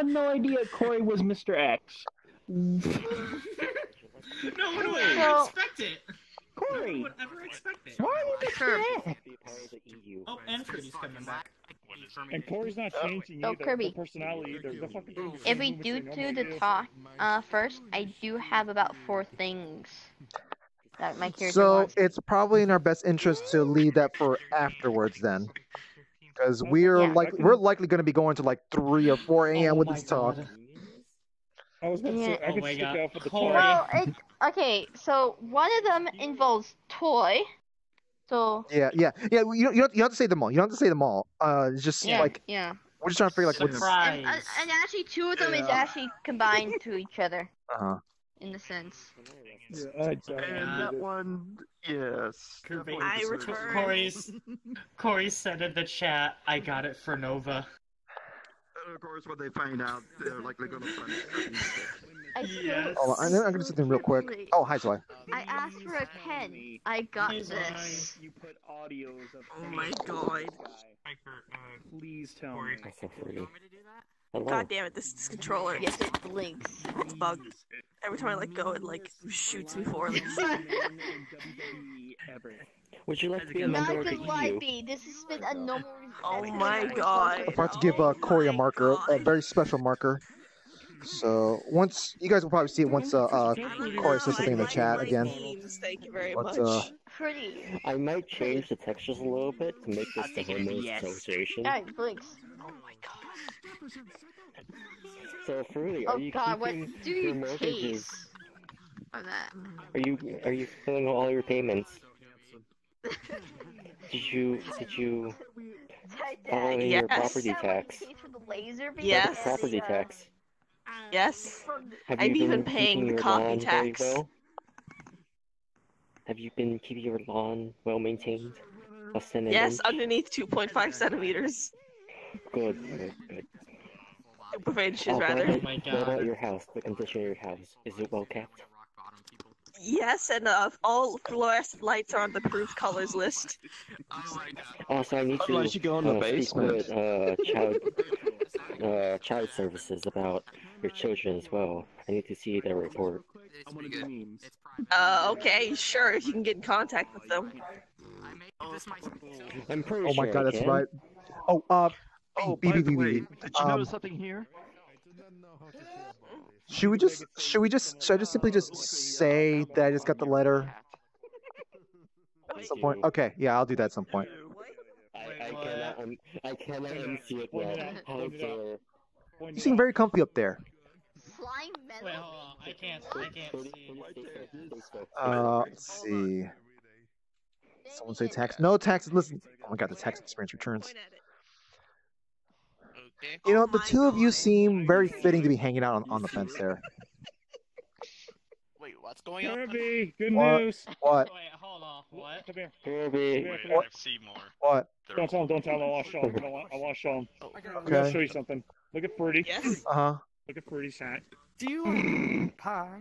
no idea Corey was Mr. X. No one would ever expect it. Corey! No one would ever expect it. Why are you Mr. X? Oh, and Kirby's coming back. And Corey's not changing Oh, either. Kirby. The personality either. The fucking If we do the talk first, I do have about 4 things that my character So wants. it's probably in our best interest to leave that for afterwards then, because we're likely going to be going to like 3 or 4 a.m. with this talk. I was about to say, I could stick out for the Well, okay, so one of them involves toy. So Yeah. You don't have to say them all. You don't have to say them all. It's just like we're just trying to figure like what's. and actually 2 of them is actually combined to each other. In a sense. And that one, yes. I return. Corey said in the chat, I got it for Nova. And of course, when they find out, they're likely going to punish Yes. Oh, I'm gonna do something real quick. Oh, hi, Zoe. I asked for a pen. I got this. You put audios of. Oh my god. Please tell me. God damn it, this controller. Yes, it blinks. It's bugged. Every time I let go, it like shoots me forward. Would you like to be a Not member of the gonna lie, EU? B, this has been a normal. Oh my god. I'm about to give Corey a marker, a very special marker. So once you guys will probably see it once Corey says something in the chat again. Thank you very But, much. Pretty. I might change the textures a little bit to make this the homo association. Yeah, it blinks. Oh my god. So, Fruity, Oh are you god, what keeping do your you mortgages? taste of that? Are you filling all your payments? Did you follow in your property tax? Yes. Property tax. Yes. Have I'm you even been paying keeping the your coffee lawn very tax. well? Have you been keeping your lawn well maintained? Yes, underneath 2.5 centimeters. Good. 2.5 inches, What rather. about, what about your house? The condition of your house? Is it well kept? Yes, and all fluorescent lights are on the approved colors list. Also, I need to Otherwise you go in the speak basement. with child services about your children as well. I need to see their report. Okay, sure, if you can get in contact with them. I'm pretty Oh my sure god, I that's can. right. Oh, Oh, by the way, did you notice something here? Should I just simply just say that I just got the letter at some point? Okay, yeah, I'll do that at some point. I cannot unsee it now. How dare. You seem very comfy up there. Wait, hold on. I can't see. Let's see. Someone say tax. No taxes. Listen. Oh my god, the tax experience returns. You know, the two of you seem very fitting to be hanging out on the fence there. Wait, what's going on? Kirby, good What? news. What? Wait, hold on. What? Come here. Kirby. Come here. Wait, I see more. What? Don't tell him. Don't tell him. I want to show him. I want to show him. I'm Okay. gonna show you something. Look at Fruity. Yes. Look at Fruity's hat. Do you want pie?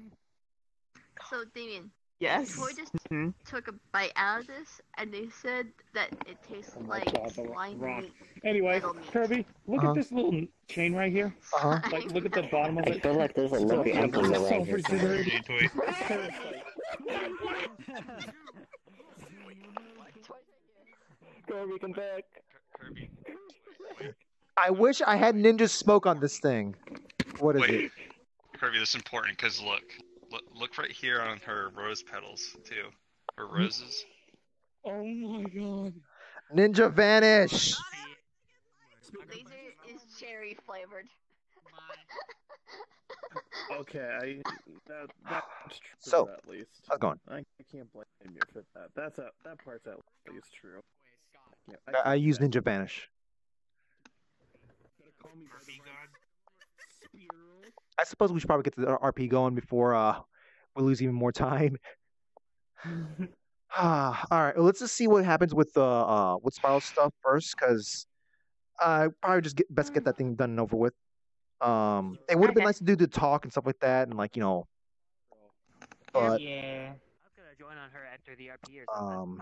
So, Damien. Yes. Troy just took a bite out of this, and they said that it tastes like slime Rock. meat. Anyway, metal meat. Kirby, look at this little chain right here. Like, look at the bottom of it. I feel like there's a lucky emblem around here somewhere. Kirby, come back. Kirby. I wish I had ninja smoke on this thing. What is it? Kirby, this is important because look right here on her rose petals too. Her roses. Oh my god. Ninja vanish. Laser is cherry flavored. Okay, that's true So, at least. how's it going? I can't blame you for that. That part's at least true. Yeah, I use ninja vanish. I suppose we should probably get the RP going before we lose even more time. All right, well, let's just see what happens with Spiral stuff first, because I probably just best get that thing done and over with. It would have been nice to do the talk and stuff like that, and like but Yeah. I was gonna join on her after the RP or something.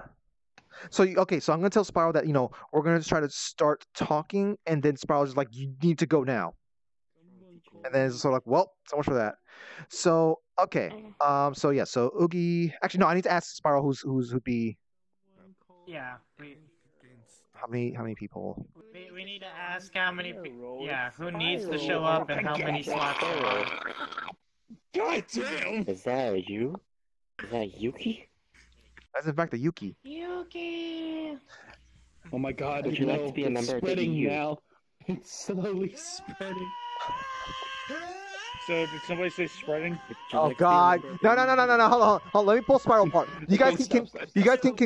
So I'm gonna tell Spiral that we're gonna try to start talking, and then Spiral's just like, you need to go now. And then it's sort of like, well, so much for that. So okay, so Oogie. Actually, no, I need to ask Spiral who'd be. Yeah. How many people? We need to ask how many. Who needs to show up and how many slots there are. God damn! Is that you? Is that Yuki? That's in fact a Yuki. Yuki. Oh my god! Would you like to be a member of the spreading EU? now. It's slowly spreading. So, did somebody say spreading? Oh God! No! Hold on. Let me pull Spiral apart. You guys can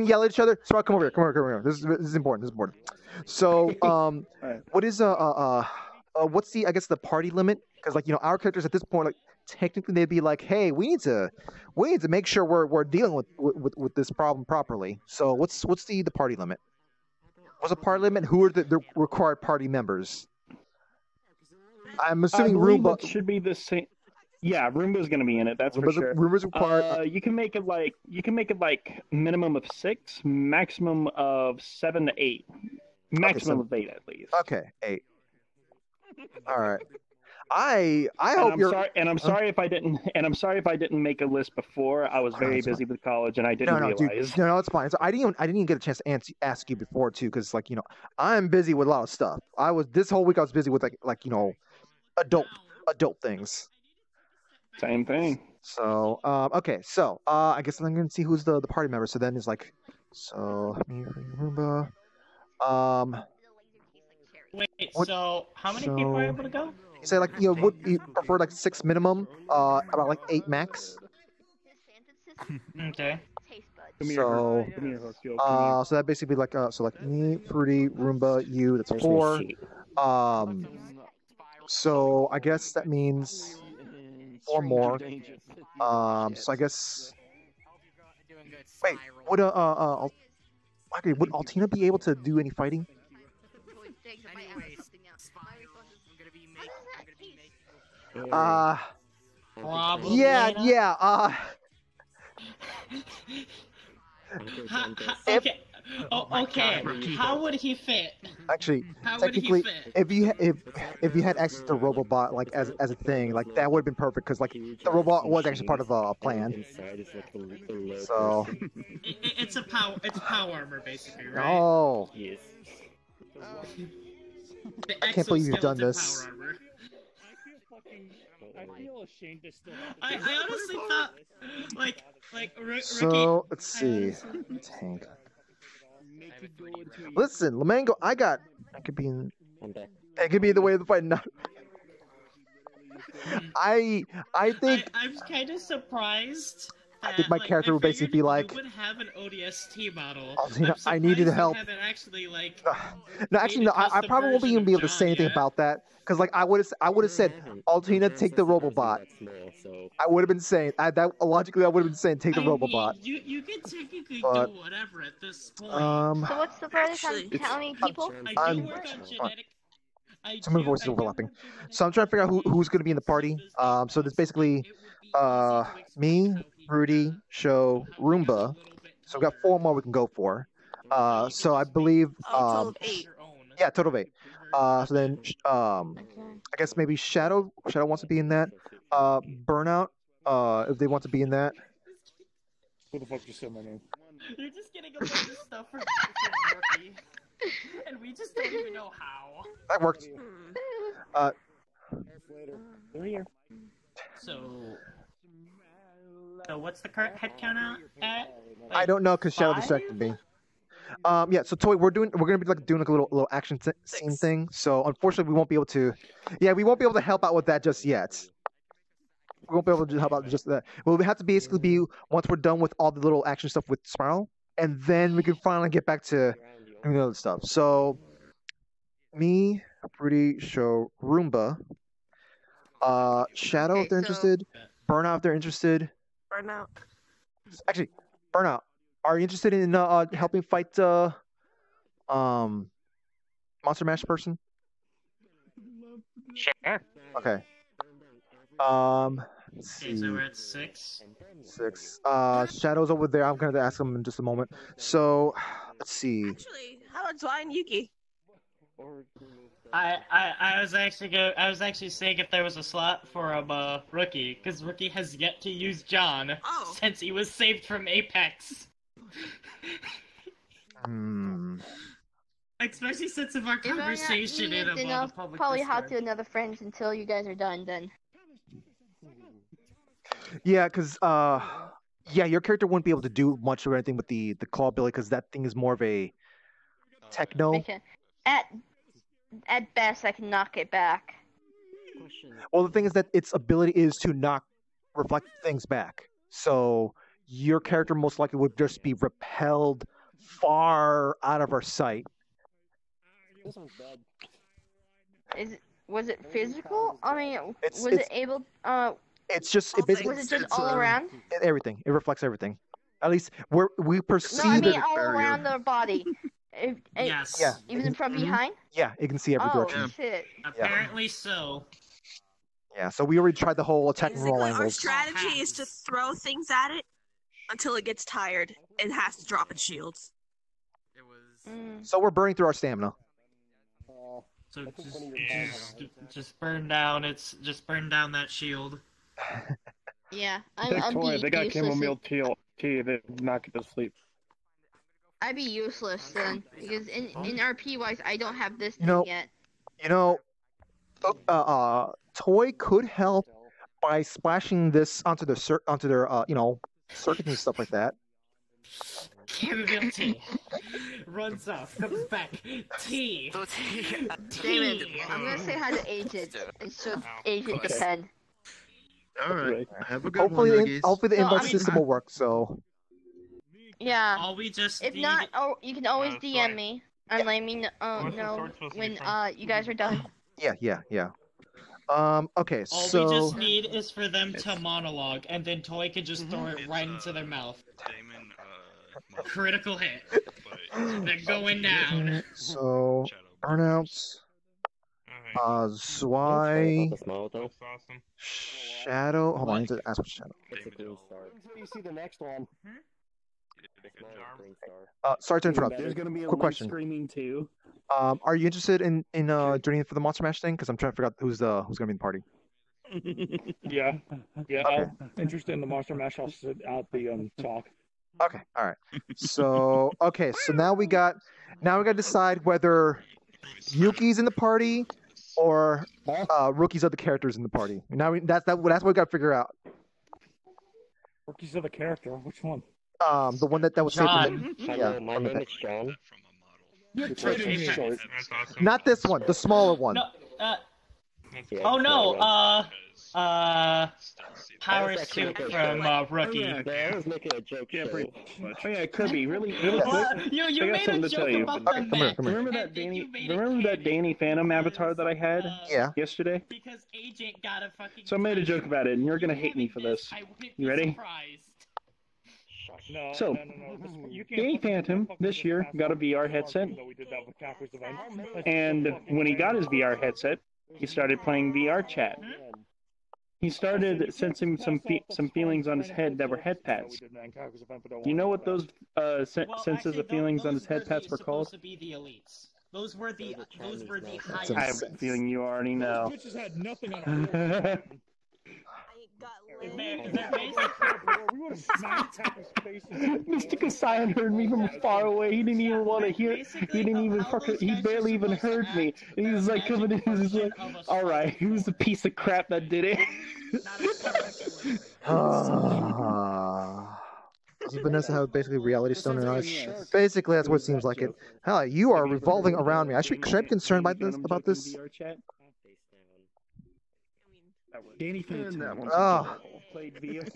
yell at each other. Spiral, come over here. Come over here. This is important. So, what is what's the the party limit? Because our characters at this point, like technically they'd be like, hey, we need to make sure we're dealing with this problem properly. So what's the party limit? What's the party limit? Who are the required party members? I'm assuming Roomba should be the same. Yeah, Roomba's gonna be in it. That's for sure. Roomba's required. You can make it like minimum of 6, maximum of 7 to 8, maximum of 8 at least. Okay, 8. All right. I hope you're. I'm sorry if I didn't make a list before. I was very busy with college and I didn't realize. Dude, no, it's fine. So I didn't even get a chance to ask you before too, because I'm busy with a lot of stuff. This whole week I was busy with adult things. Same thing. So okay, so I guess I'm gonna see who's the party member. So then it's like, me, Roomba. Wait, so how many people are able to go? You say would you prefer 6 minimum, about 8 max? Okay. So that basically me, Fruity, Roomba, you. That's 4. So I guess that means 4 more. So I guess. Wait, would Altina be able to do any fighting? Probably Yeah. Okay. Oh, okay. How would he fit? Actually, How would he technically, fit? if you had access to Robobot like as a thing, like that would have been perfect because like the robot was actually part of a plan. Inside is like a low So. person. It's power armor basically, right? Oh. Yes. I can't believe you've done this. Power armor. I feel ashamed to still. I honestly thought, like Ricky. So let's see. Tank. Listen, Lamango, I could be in. It could be the way of the fight. Not. I think. I'm kind of surprised. I think my character would basically be like. Would have an ODST model. I needed help. Actually, like. No, actually, no. I probably won't even be able to say anything about that because, like, I would have said, Altina, take the Robobot. I would have been saying that logically. I would have been saying, take the Robobot. You can technically do whatever at this point. So what's the furthest I'm telling people? Some of my voices overlapping. So I'm trying to figure out who's going to be in the party. So there's basically me, Rudy, Sho, Roomba. So we've got 4 more we can go for. So I believe. Total of 8. Yeah, total of 8. So then, I guess maybe Shadow wants to be in that. Burnout, if they want to be in that. Who the fuck just said my name? You're just getting a bunch of stuff from Rookie, and we just don't even know how. That worked. They're here. So what's the current head count at? I don't know because Shadow distracted me. Yeah. So Toy, we're gonna be like doing like a little action scene thing. So unfortunately, we won't be able to. Yeah, we won't be able to help out with that just yet. We won't be able to help out just that. Well, we have to basically be once we're done with all the little action stuff with Spiral, and then we can finally get back to doing other stuff. So, me, Rudy, Sho, Roomba, Shadow if they're interested, Burnout if they're interested. Burnout. Actually, Burnout, are you interested in helping fight Monster Mash person? Sure. Okay. Let's see. Okay, so we're at 6. 6. Shadow's over there. I'm gonna ask him in just a moment. So, let's see. Actually, how about Zwei and Yuki? I was actually saying if there was a slot for Rookie, because Rookie has yet to use John since he was saved from Apex. Especially since of our conversation in then I'll public probably Discord. have to another friends until you guys are done. Then. Yeah, because your character wouldn't be able to do much or anything with the claw ability because that thing is more of a techno. Okay. At best, I can knock it back. Well, the thing is that its ability is to reflect things back. So your character most likely would just be repelled far out of our sight. Was it physical? I mean, was it able? It's just it basically. Was it just all around? Everything. It reflects everything. At least we perceive. No, I mean it all around the body. Yes. Yeah. Even from behind. Yeah, it can see every direction. Oh shit. Apparently so. Yeah, so we already tried the whole attack and roll Our angles. strategy is to throw things at it until it gets tired and has to drop its shields. So we're burning through our stamina. So just burn down that shield. Yeah, Take I'm Toy, they got useless. chamomile tea. They knock it to sleep. I'd be useless then because in RP wise, I don't have this thing yet. Toy could help by splashing this onto their circuit and stuff like that. Chamomile tea. Runs off, comes back. Tea. David, I'm gonna say how to age it. It should age it depend. All right. Have a good one, Nuggies. Hopefully the invite system will work. So. Yeah. All we just if need... not, you can always DM me and let me know when you guys are done. Yeah. Okay, All so... we just need is for them to monologue, and then Toy can just throw it right into their mouth. Critical hit. They're going down. So, burnouts. Zwei. The smile though. Awesome. Shadow. Hold on, I need to ask what shadow. It's a green star. Until you see the next one. The smile is green star. Sorry to interrupt. There's gonna be a Quick link question. screaming too. Are you interested in joining for the Monster Mash thing? Because I'm trying to figure out who's gonna be in the party. Yeah. Okay. I'm interested in the Monster Mash. I'll sit out the talk. Okay, all right. So now we got to decide whether Yuki's in the party or Rookie's other characters in the party. Now that's what we got to figure out. Rookie's other character. Which one? The one that was John. taken. Hello, my name is John. You're kidding me. That's awesome. Not this one, the smaller one. No, Yeah, oh no, I power was actually suit making from Rookie. No, I was making a joke. Oh yeah, Kirby, really quick. You I got made something a to tell joke you. about the mech. Remember that Danny Phantom avatar that I had yesterday? Because Agent got a fucking. So I made a joke about it, and you're gonna hate me for this. You ready? No, So, no. You can't Danny Phantom this year got a VR headset, We did that with Capper's event. and when he got his VR headset, he started playing VR chat. He started sensing some feelings on his head that were head pats. Do you know what those senses of feelings on his head pats were called? Supposed to be the elites. Those were the I have a feeling you already know. Bitches had nothing on our Mr. Kasayan heard me from far away. He didn't even want to hear. He didn't even he barely even heard me. And he was like coming in. He's like, "All right, who's the piece of crap that did it?" Does Vanessa have basically reality stone in her eyes? Basically, that's what it seems like it. Hell, you are revolving around me. Should I be concerned about this? Danny Phantom. Played VR.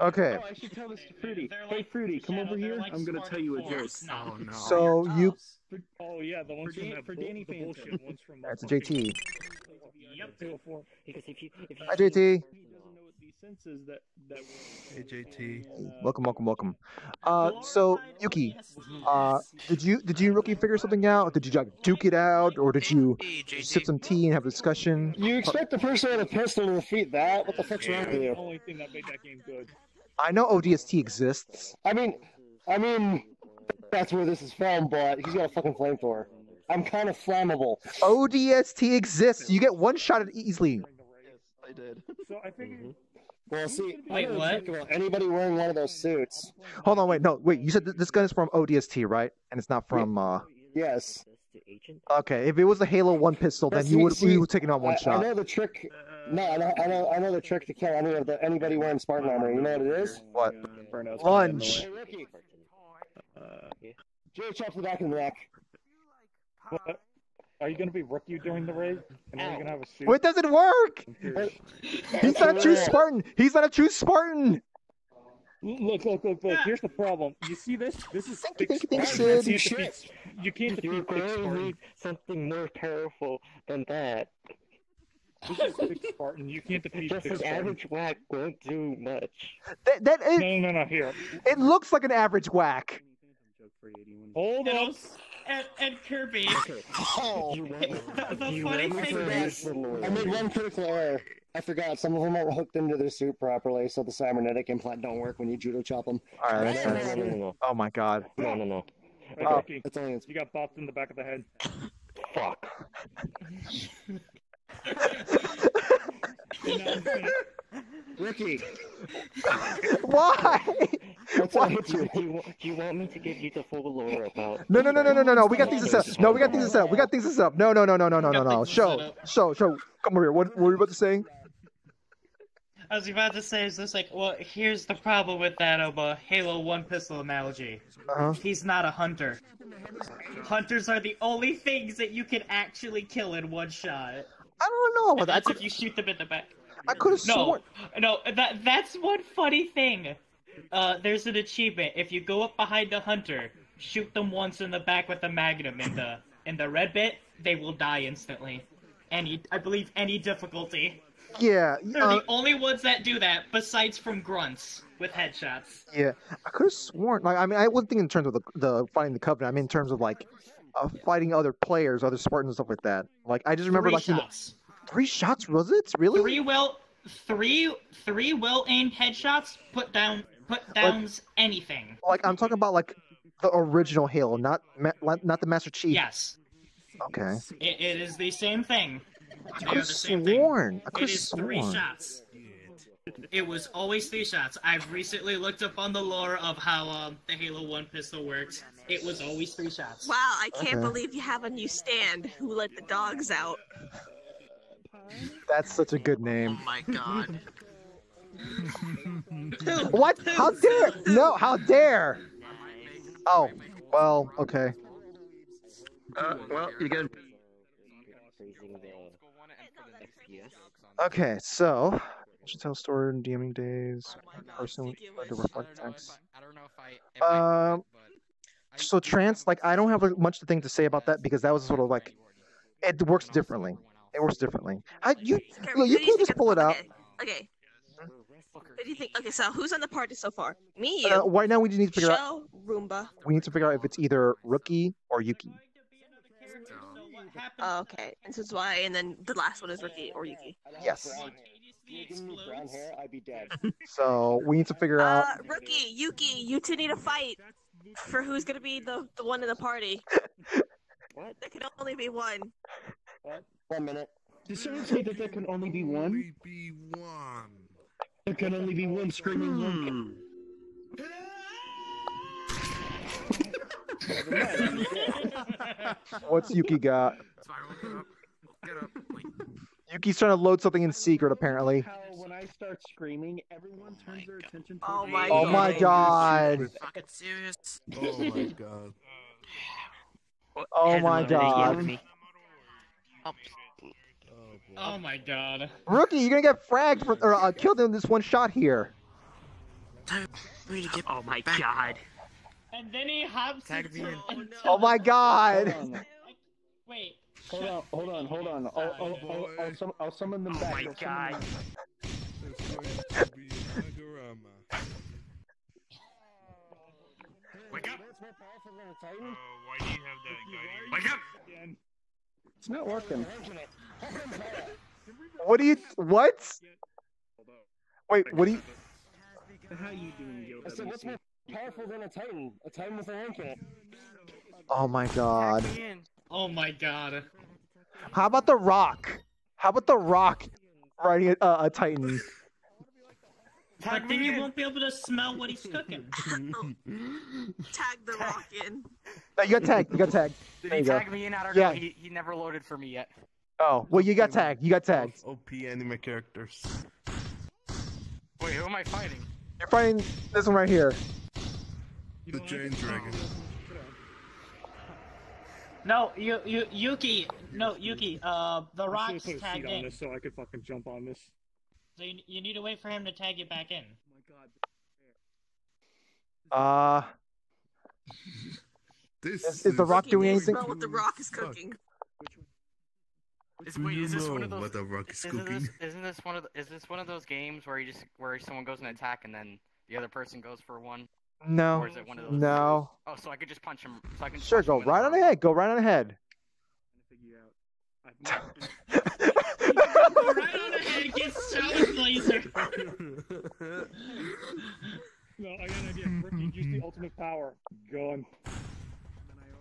Okay. Oh, I should tell this to Fruity. Hey, Fruity, come over here. I'm gonna tell you a joke. Oh no. So you. Oh yeah, the ones from that Danny the bullshit ones from. That's a JT. Yep. Because if you Hi JT. Hey JT. Welcome. So Yuki, did you Rookie figure something out? Did you like duke it out, or did you sip some tea and have a discussion? You expect the person with a pistol to defeat that? What the fuck's wrong with you? The only thing that made that game good. I know ODST exists. I mean, that's where this is from, but he's got a fucking flamethrower. I'm kind of flammable. ODST exists. You get one shot at it easily. I did. So I figured. Well, see, wait, what? Anybody wearing one of those suits? Hold on, wait. You said this gun is from ODST, right? And it's not from. Yes. Okay, if it was a Halo 1 pistol, then you would take it on one shot. I know the trick. No, I know the trick to kill anybody wearing Spartan armor. You know what it is? What? Lunge. Hey, Ricky. Jay chops the back of the neck. What? Are you gonna be Rookie during the raid? And are you gonna have a suit? Well, it doesn't work. He's not a true Spartan. He's not a true Spartan. Look. Here's the problem. You see this? This is Thank you, Sid. Sid. You can't defeat Big Spartan. Something more powerful than that. This is Big Spartan. You can't defeat Just Big an Spartan. average whack won't do much. That is. No. Here. It looks like an average whack. Hold on. And Kirby. Oh, the funny thing is, I made one critical error. I forgot some of them aren't hooked into their suit properly, so the cybernetic implant don't work when you judo chop them. All right, that's nice. No. Oh my god. No. Hey, Rookie, That's only you got bopped in the back of the head. Fuck. Ricky. Why? Why? Do you want me to give you the full lore about? No. We got things to set up. No, we got things to set up. No. Show. Come over here. What were you about to say? I was about to say, is this like, well, here's the problem with that Halo 1 pistol analogy. He's not a hunter. Hunters are the only things that you can actually kill in one shot. I don't know about that. That's if you shoot them in the back. I could have sworn. No, that's one funny thing. There's an achievement. If you go up behind a hunter, shoot them once in the back with a magnum in the red bit, they will die instantly. I believe any difficulty. Yeah. They're the only ones that do that, besides from grunts with headshots. Yeah, I could have sworn. Like, I mean, I wasn't thinking in terms of the fighting the Covenant. I mean, in terms of like, fighting other players, other Spartans and stuff like that. Like I just remember 3 like shots. 3 shots. Was it really? Three well aimed headshots. Put downs anything. Like I'm talking about like the original Halo, not the Master Chief. Yes. Okay. It is the same thing. I could have sworn. It is 3 shots. It was always 3 shots. I've recently looked up on the lore of how the Halo 1 pistol works. It was always 3 shots. Wow, I can't believe you have a new stand. Who let the dogs out? That's such a good name. Oh my god. What? How dare? No, how dare? Oh, well, okay. Well, you get. Okay, so I should tell story in DMing days. Personally, to reflect text. So trans, like I don't have much to think to say about that because that was sort of like it works differently. It works differently. You can just pull it out. Okay. What do you think? Okay, so who's on the party so far? Me, you. Right now, we just need to figure out. Show, Roomba. We need to figure out if it's either Rookie or Yuki. Oh, okay, and so it's why, and then the last one is Rookie or Yuki. Yes. Brown hair, I'd be dead. So we need to figure out. Rookie, Yuki, you two need to fight for who's gonna be the one in the party. What? There can only be one. What? 1 minute. Did someone say that there can only be one? Only be one. There can only be one screaming one. What's Yuki got? Yuki's trying to load something in secret, apparently. When I start screaming, everyone turns their attention to Oh me. my Oh my god. Fucking serious. Oh my god. Oh my god. Oh my god. Rookie, you're gonna get fragged or killed in this one shot here. Oh my god. And then he hops into... Oh my god. Wait. Hold on. I'll summon them back. Oh my god. Wake up! Why do you have that guy? Wake up! It's not working. What? Wait, what do you... How you doing, I said, what's more powerful than a Titan? A Titan with a rank in it. Oh my god. Oh my god. How about the Rock? How about the Rock riding a Titan? But then you won't be able to smell what he's cooking. Tag the Rock in. No, you got tagged. Did There he you go. tag me in? I don't Yeah. know. He never loaded for me yet. Oh, well, you got tagged. OP anime characters. Wait, who am I fighting? You're fighting this one right here. The Giant Dragon. No, Yuki. No, Yuki. The Rock's Put a tagged seat on in. this so I could fucking jump on this. So you need to wait for him to tag you back in. Is the Rock doing anything? Smell what the Rock is cooking. Is this one of those? What the Rock is cooking? Is this one of those games where someone goes in attack and then the other person goes for one? No. Or is it one of those? No. Oh, so I could just punch him. So I can Sure, go right on ahead. Go right on ahead. Go right on ahead, get shot with laser. No, I got an idea. Rookie, use the ultimate power. Gun.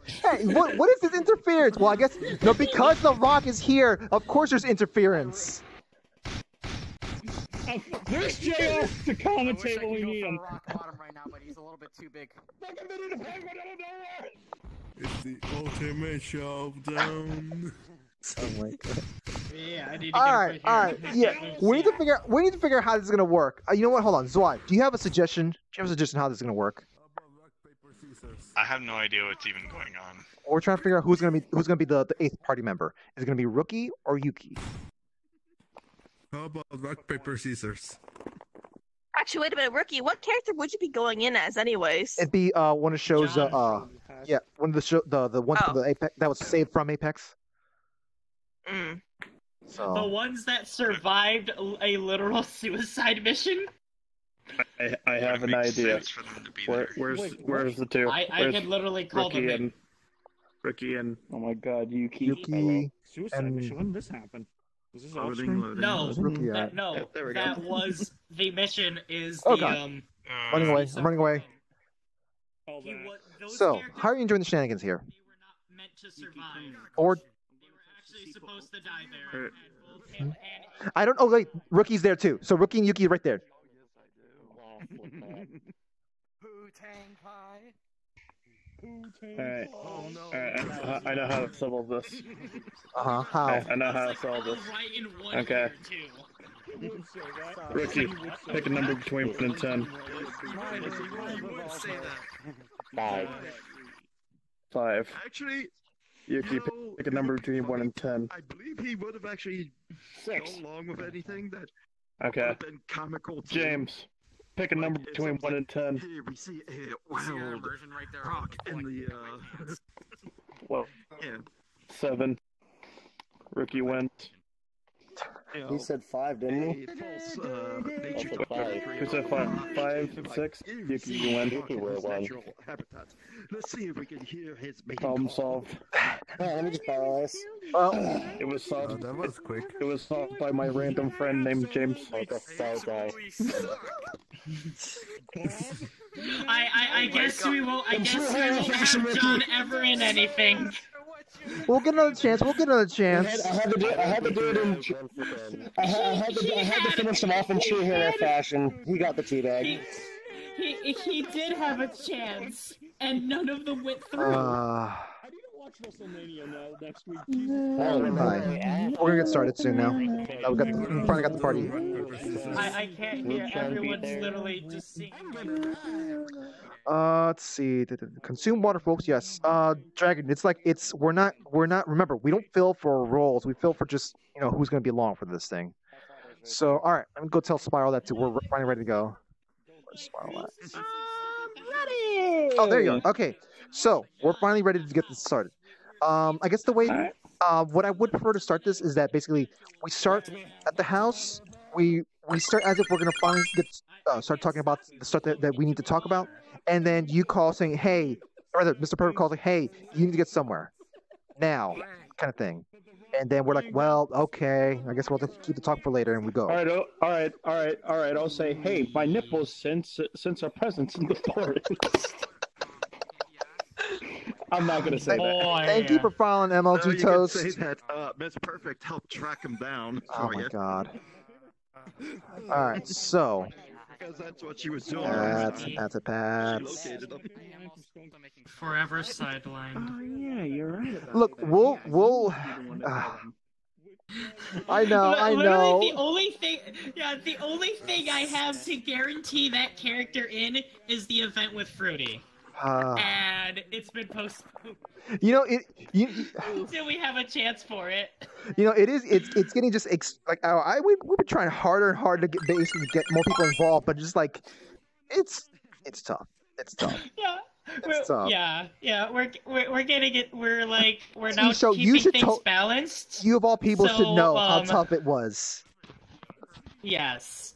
Hey, what is this interference? Well, I guess no, because the Rock is here. Of course, there's interference. There's JR to commentate when we need him. Rock bottom right now, but he's a little bit too big. It's the ultimate showdown. Oh my god. Yeah, I need to All right, yeah. We need to figure out how this is gonna work. You know what? Hold on, Zwei. Do you have a suggestion? Do you have a suggestion how this is gonna work? I have no idea what's even going on. We're trying to figure out who's gonna be the 8th party member. Is it gonna be Rookie or Yuki? How about rock, paper, scissors? Actually, wait a minute, Rookie. What character would you be going in as, anyways? It'd be one of the shows. One of the ones from the Apex that was saved from Apex. Mm. So the ones that survived a literal suicide mission. I have an idea. Where's the two? I could literally call them in. Ricky and oh my God, Yuki. Suicide mission. When did this happen? Was this off Loading, screen? No, Rookie, that was the mission. Is Oh, the God. Running away. I'm running away. So, how are you enjoying the shenanigans here? meant to survive. Or They were actually supposed to die there. And I don't. Oh wait, Rookie's there too. So Rookie and Yuki are right there. Alright. Alright, I know how to solve this. How? I know how to solve this. Okay. Ricky, pick a number between 1 and 10. 5. 5. Actually, Yuki, pick a number between 1 and 10. I believe he would have actually 6. gone along with anything that Okay. would have been comical too. James, pick a number between 1 and 10. Here we see a wild rock in the Whoa. yeah. 7. Rookie wins. He said 5, didn't he? Who said 5? 5, 6? Yuki, you win. Natural habitat. Let's see if we can hear his mating Problem call. solved. Let me just borrow this. Well, it was solved. That was quick. It was solved by my random friend named James. I guess we won't. I guess we won't have John ever in anything. We'll get another chance. We'll get another chance. I had to do it in. I had to finish him off in true hero fashion. He got the teabag. He did have a chance, and none of them went through. Watch WrestleMania now next week. Fine. We're gonna get started soon now. We finally got the party. I can't hear. Everyone's literally just singing. Let's see. Consume water, folks. Yes. Dragon. It's like we're not. Remember, we don't fill for roles. We fill for just who's gonna be along for this thing. So all right, I'm gonna go tell Spiral that too. We're finally ready to go. Where's Spiral at? Ready. Oh, there you go. Okay, so we're finally ready to get this started. I guess the way, what I would prefer to start this is that basically we start at the house. We start as if we're gonna finally start talking about the stuff that we need to talk about, and then you call saying, "Hey," or rather, Mr. Perfect calls like, "Hey, you need to get somewhere now," kind of thing. And then we're like, "Well, okay, I guess we'll have to keep the talk for later," and we go. All right. I'll say, "Hey, my nipples sense our presence in the forest." I'm not gonna say that. Thank you for following MLG You Toast. could say that Miss Perfect helped track him down. Oh my God. All right, so Because that's what she was doing. that's a pass. She located him. Forever sidelined. Oh yeah, you're right. Look, we'll. I know. Literally, the only thing I have to guarantee that character in is the event with Fruity. And it's been postponed. Until we have a chance for it. It's getting just we've been trying harder and harder to basically get more people involved, but just like it's tough. It's tough. Yeah. It's tough. Yeah. We're getting it. We're now So keeping you should things balanced. You of all people should know how tough it was. Yes.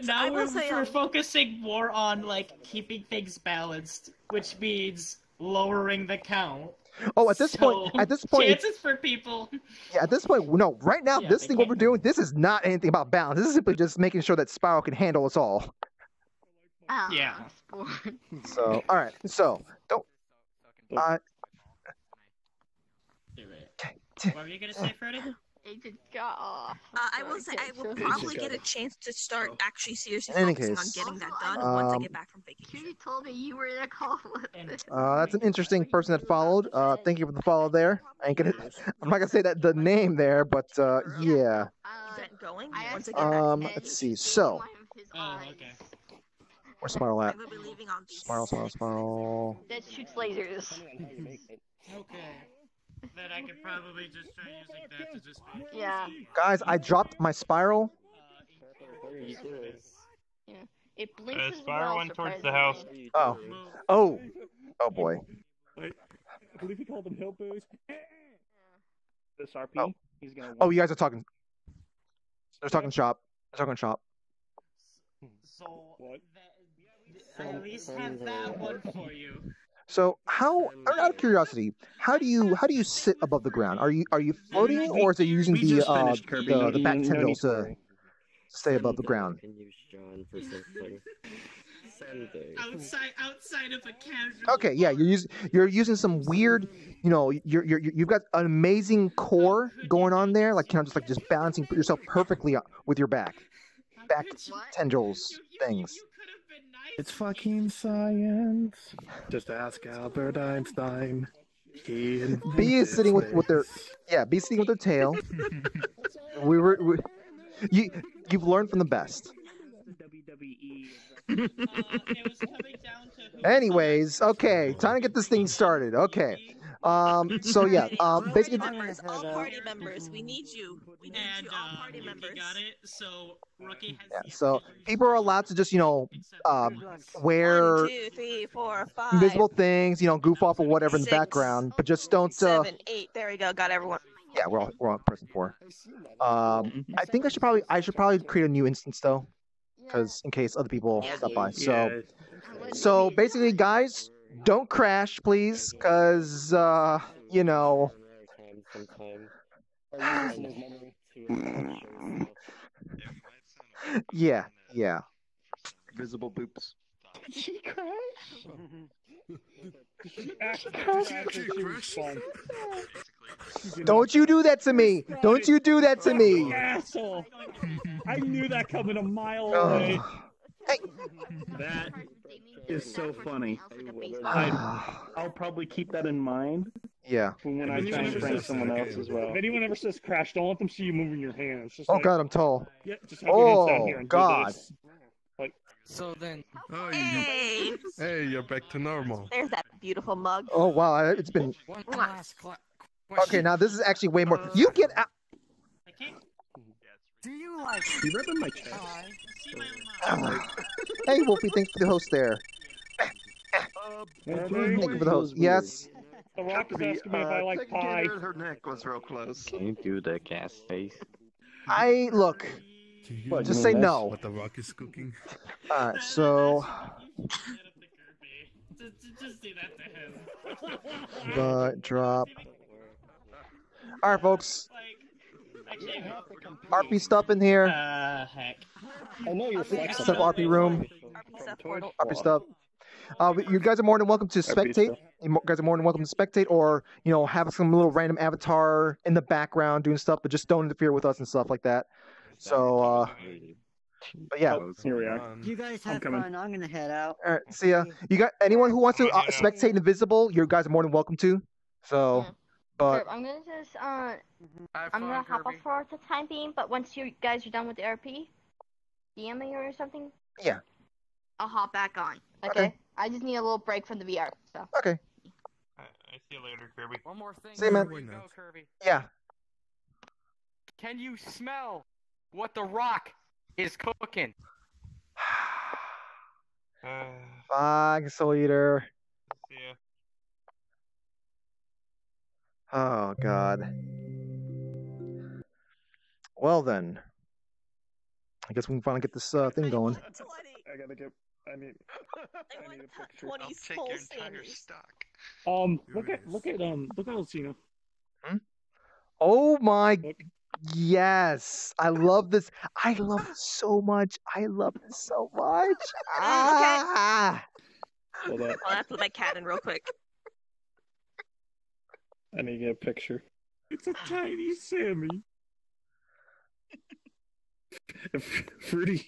Now we're focusing more on keeping things balanced, which means lowering the count. Oh, at this point, chances for people. Yeah, at this point, no. Right now, this thing what we're doing, this is not anything about balance. This is simply just making sure that Spiral can handle us all. Yeah. So, all right. So, don't. What were you gonna say, Freddy? Agent got off. I will say I will probably get a chance to start actually seriously In any focusing case, on getting that done once I get back from vacation. You told me you were in a call with it. That's an interesting person that followed. Thank you for the follow there. I'm not gonna say that the name there, but yeah. Event going once I get back. Let's see. So, Oh, okay. where's Spiral at? I will be leaving on these. Spiral. That shoots lasers. Okay. Then I could probably just try using that to just. Yeah. Guys, I dropped my Spiral. Yeah. It blinks as Spiral well, went towards the house. Oh boy. Wait, I believe he called them hillbillies. This RP, he's gonna. Oh, you guys are talking. They're talking shop. So I at least have that one for you. So out of curiosity, how do you sit above the ground? Are you floating, or is it using we just finished, Kirby. the back No need tendrils to to worry. stay above the ground? Can use John for something. Someday. Outside of a casual. Okay, yeah, you're using some weird, you've got an amazing core going on there, like just balancing yourself perfectly with your back tendrils things. It's fucking science. Just ask Albert Einstein. He B is sitting with their B sitting with their tail. You've learned from the best. Anyways, okay, time to get this thing started. Okay. So yeah, basically all party members, we need you. We need you, all party members. Got it. So Rookie has. so people are allowed to just wear 1, 2, 3, 4, 5, invisible things, goof off or whatever in the 6, background, but just don't. 7, 8. There we go. Got everyone. Yeah, we're on person 4. I think I should probably create a new instance though, because in case other people stop by. So basically, guys, don't crash, please, because yeah. Visible boops. She crashed. Don't you do that to me! Don't you do that to me! Asshole! I knew that coming a mile away. That is so funny. I'll probably keep that in mind. Yeah. When I try and prank someone else as well. If anyone ever says crash, don't let them see you moving your hands. Just God, I'm tall. Yeah, just have your hands down here and God. do this. So then. Oh, Hey, hey, you're back to normal. there's that beautiful mug. Oh wow, it's been. One last question. Okay, now this is actually way more. You get out. Do you like? You read in my chat. Hey, Wolfie, thanks for the host there. Thank you for the host. Yes. The Rock is asking me if I like pie. Her neck was real close. Can you do the gas face? Look. Just say no. What the Rock is cooking? Alright, so. Just do that to him. But drop. Alright, folks. RP stuff in here. Heck. I know you're flexible. Stuff RP room. RP stuff. You guys are more than welcome to spectate. You guys are more than welcome to spectate, or have some little random avatar in the background doing stuff, but just don't interfere with us and stuff like that. So, but yeah. Here we are. You guys have fun. I'm gonna head out. All right, see ya. You got anyone who wants to spectate invisible? You guys are more than welcome to. So, but I'm gonna just I'm gonna hop off for the time being. But once you guys are done with the RP, DM me or something. Yeah. I'll hop back on. Okay. I just need a little break from the VR. So. Okay. I see you later, Kirby. One more thing. See you, man. before you go, Kirby. Yeah. Can you smell what the Rock is cooking? Bye, Soul Eater. See ya. Oh God. Well then, I guess we can finally get this thing going. I need a picture. 20 I'll take your entire stock. Look at Lucina. Oh my. Yes, I love this. I love this so much. I love this so much. Ah. Hold up. I'll have to put my cat in real quick. I need to get a picture. It's a tiny Sammy. Fruity,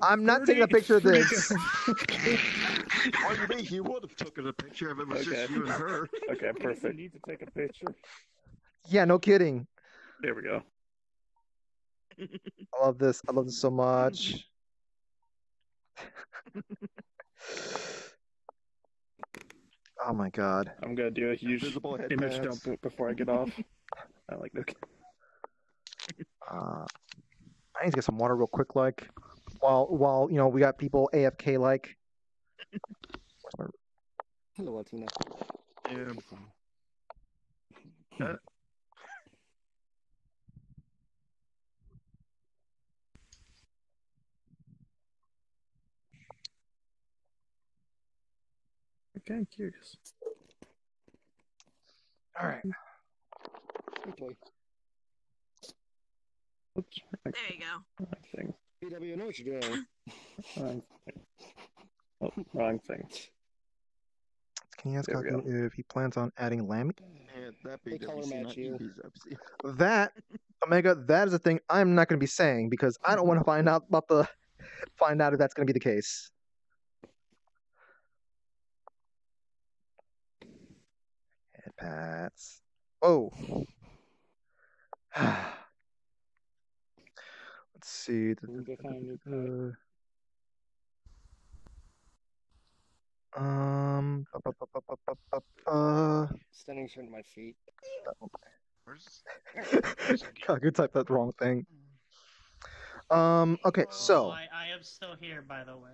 I'm not taking a picture of this. What do you mean? He would have taken a picture if it was just you and her. Okay, perfect. Need to take a picture. Yeah, no kidding. There we go. I love this. I love this so much. Oh my God. I'm gonna do a huge image dump before I get off. I like that. I need to get some water real quick, like while we got people AFK like. Hello, Latina. Yeah. Okay, curious. All right. Oops. There you go. Wrong thing. PW, I know what you're doing. Wrong thing. Oh, wrong thing. Can you ask There we Kaku if he plans on adding Lammy? And that They color BWC, match not you. EBWC. That, Omega, that is a thing I'm not going to be saying because I don't want to find out if that's going to be the case. Head pats. Oh. Let's see. Standing straight to my feet. Kaku typed that wrong thing. Okay, so. I am still here, by the way.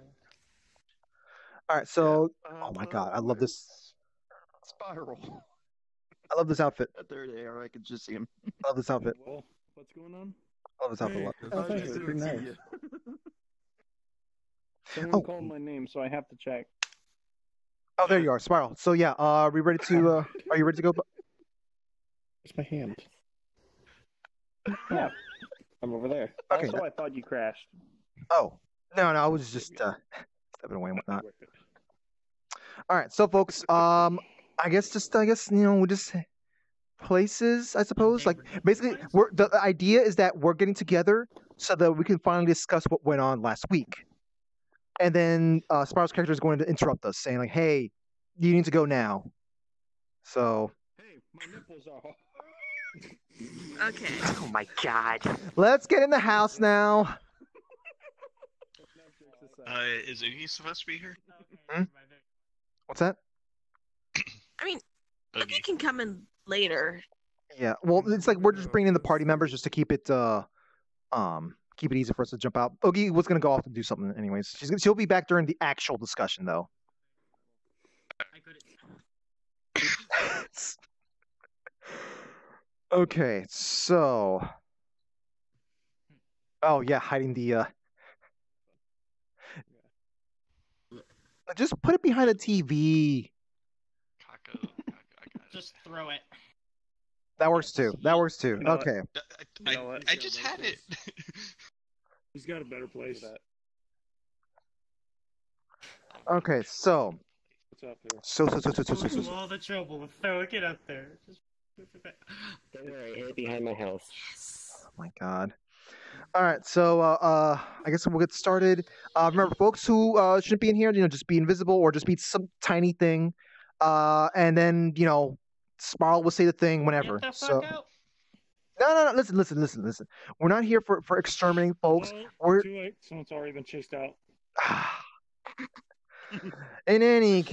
All right, so. Oh my God, I love this. Spiral. I love this outfit. There they are. I can just see him. I love this outfit. Well, what's going on? I love this outfit a lot. Oh, thank you. Pretty nice. Someone called my name, so I have to check. Oh, there you are, Spiral. So yeah, are we ready to? Are you ready to go? Where's my hand? Yeah, I'm over there. Okay. Also, I thought you crashed. Oh, no, I was just stepping away and whatnot. All right, so folks, I guess we just places, I suppose. Like basically, the idea is that we're getting together so that we can finally discuss what went on last week. And then Spiral's character is going to interrupt us, saying like, "Hey, you need to go now." So. Hey, my nipples are. Okay. Oh my God. Let's get in the house now. Is Iggy supposed to be here? Hmm? What's that? I mean, Oogie can come in later. Yeah. Well, it's like we're just bringing in the party members just to keep it easy for us to jump out. Oogie was gonna go off and do something anyways. She'll be back during the actual discussion though. Okay, so. Oh yeah, hiding the. Just put it behind a TV. Just throw it. That works too. Okay. I just had it. He's got a better place. Okay, so. What's up here? So. All the trouble with throwing it up there. Just don't worry, it's behind my house. Oh my God. All right, so I guess we'll get started. Remember, folks who shouldn't be in here, just be invisible or just be some tiny thing, and then Spiral will say the thing whenever. Get the so. fuck out. No. Listen. We're not here for exterminating folks. Well, too late. Someone's already been chased out. In any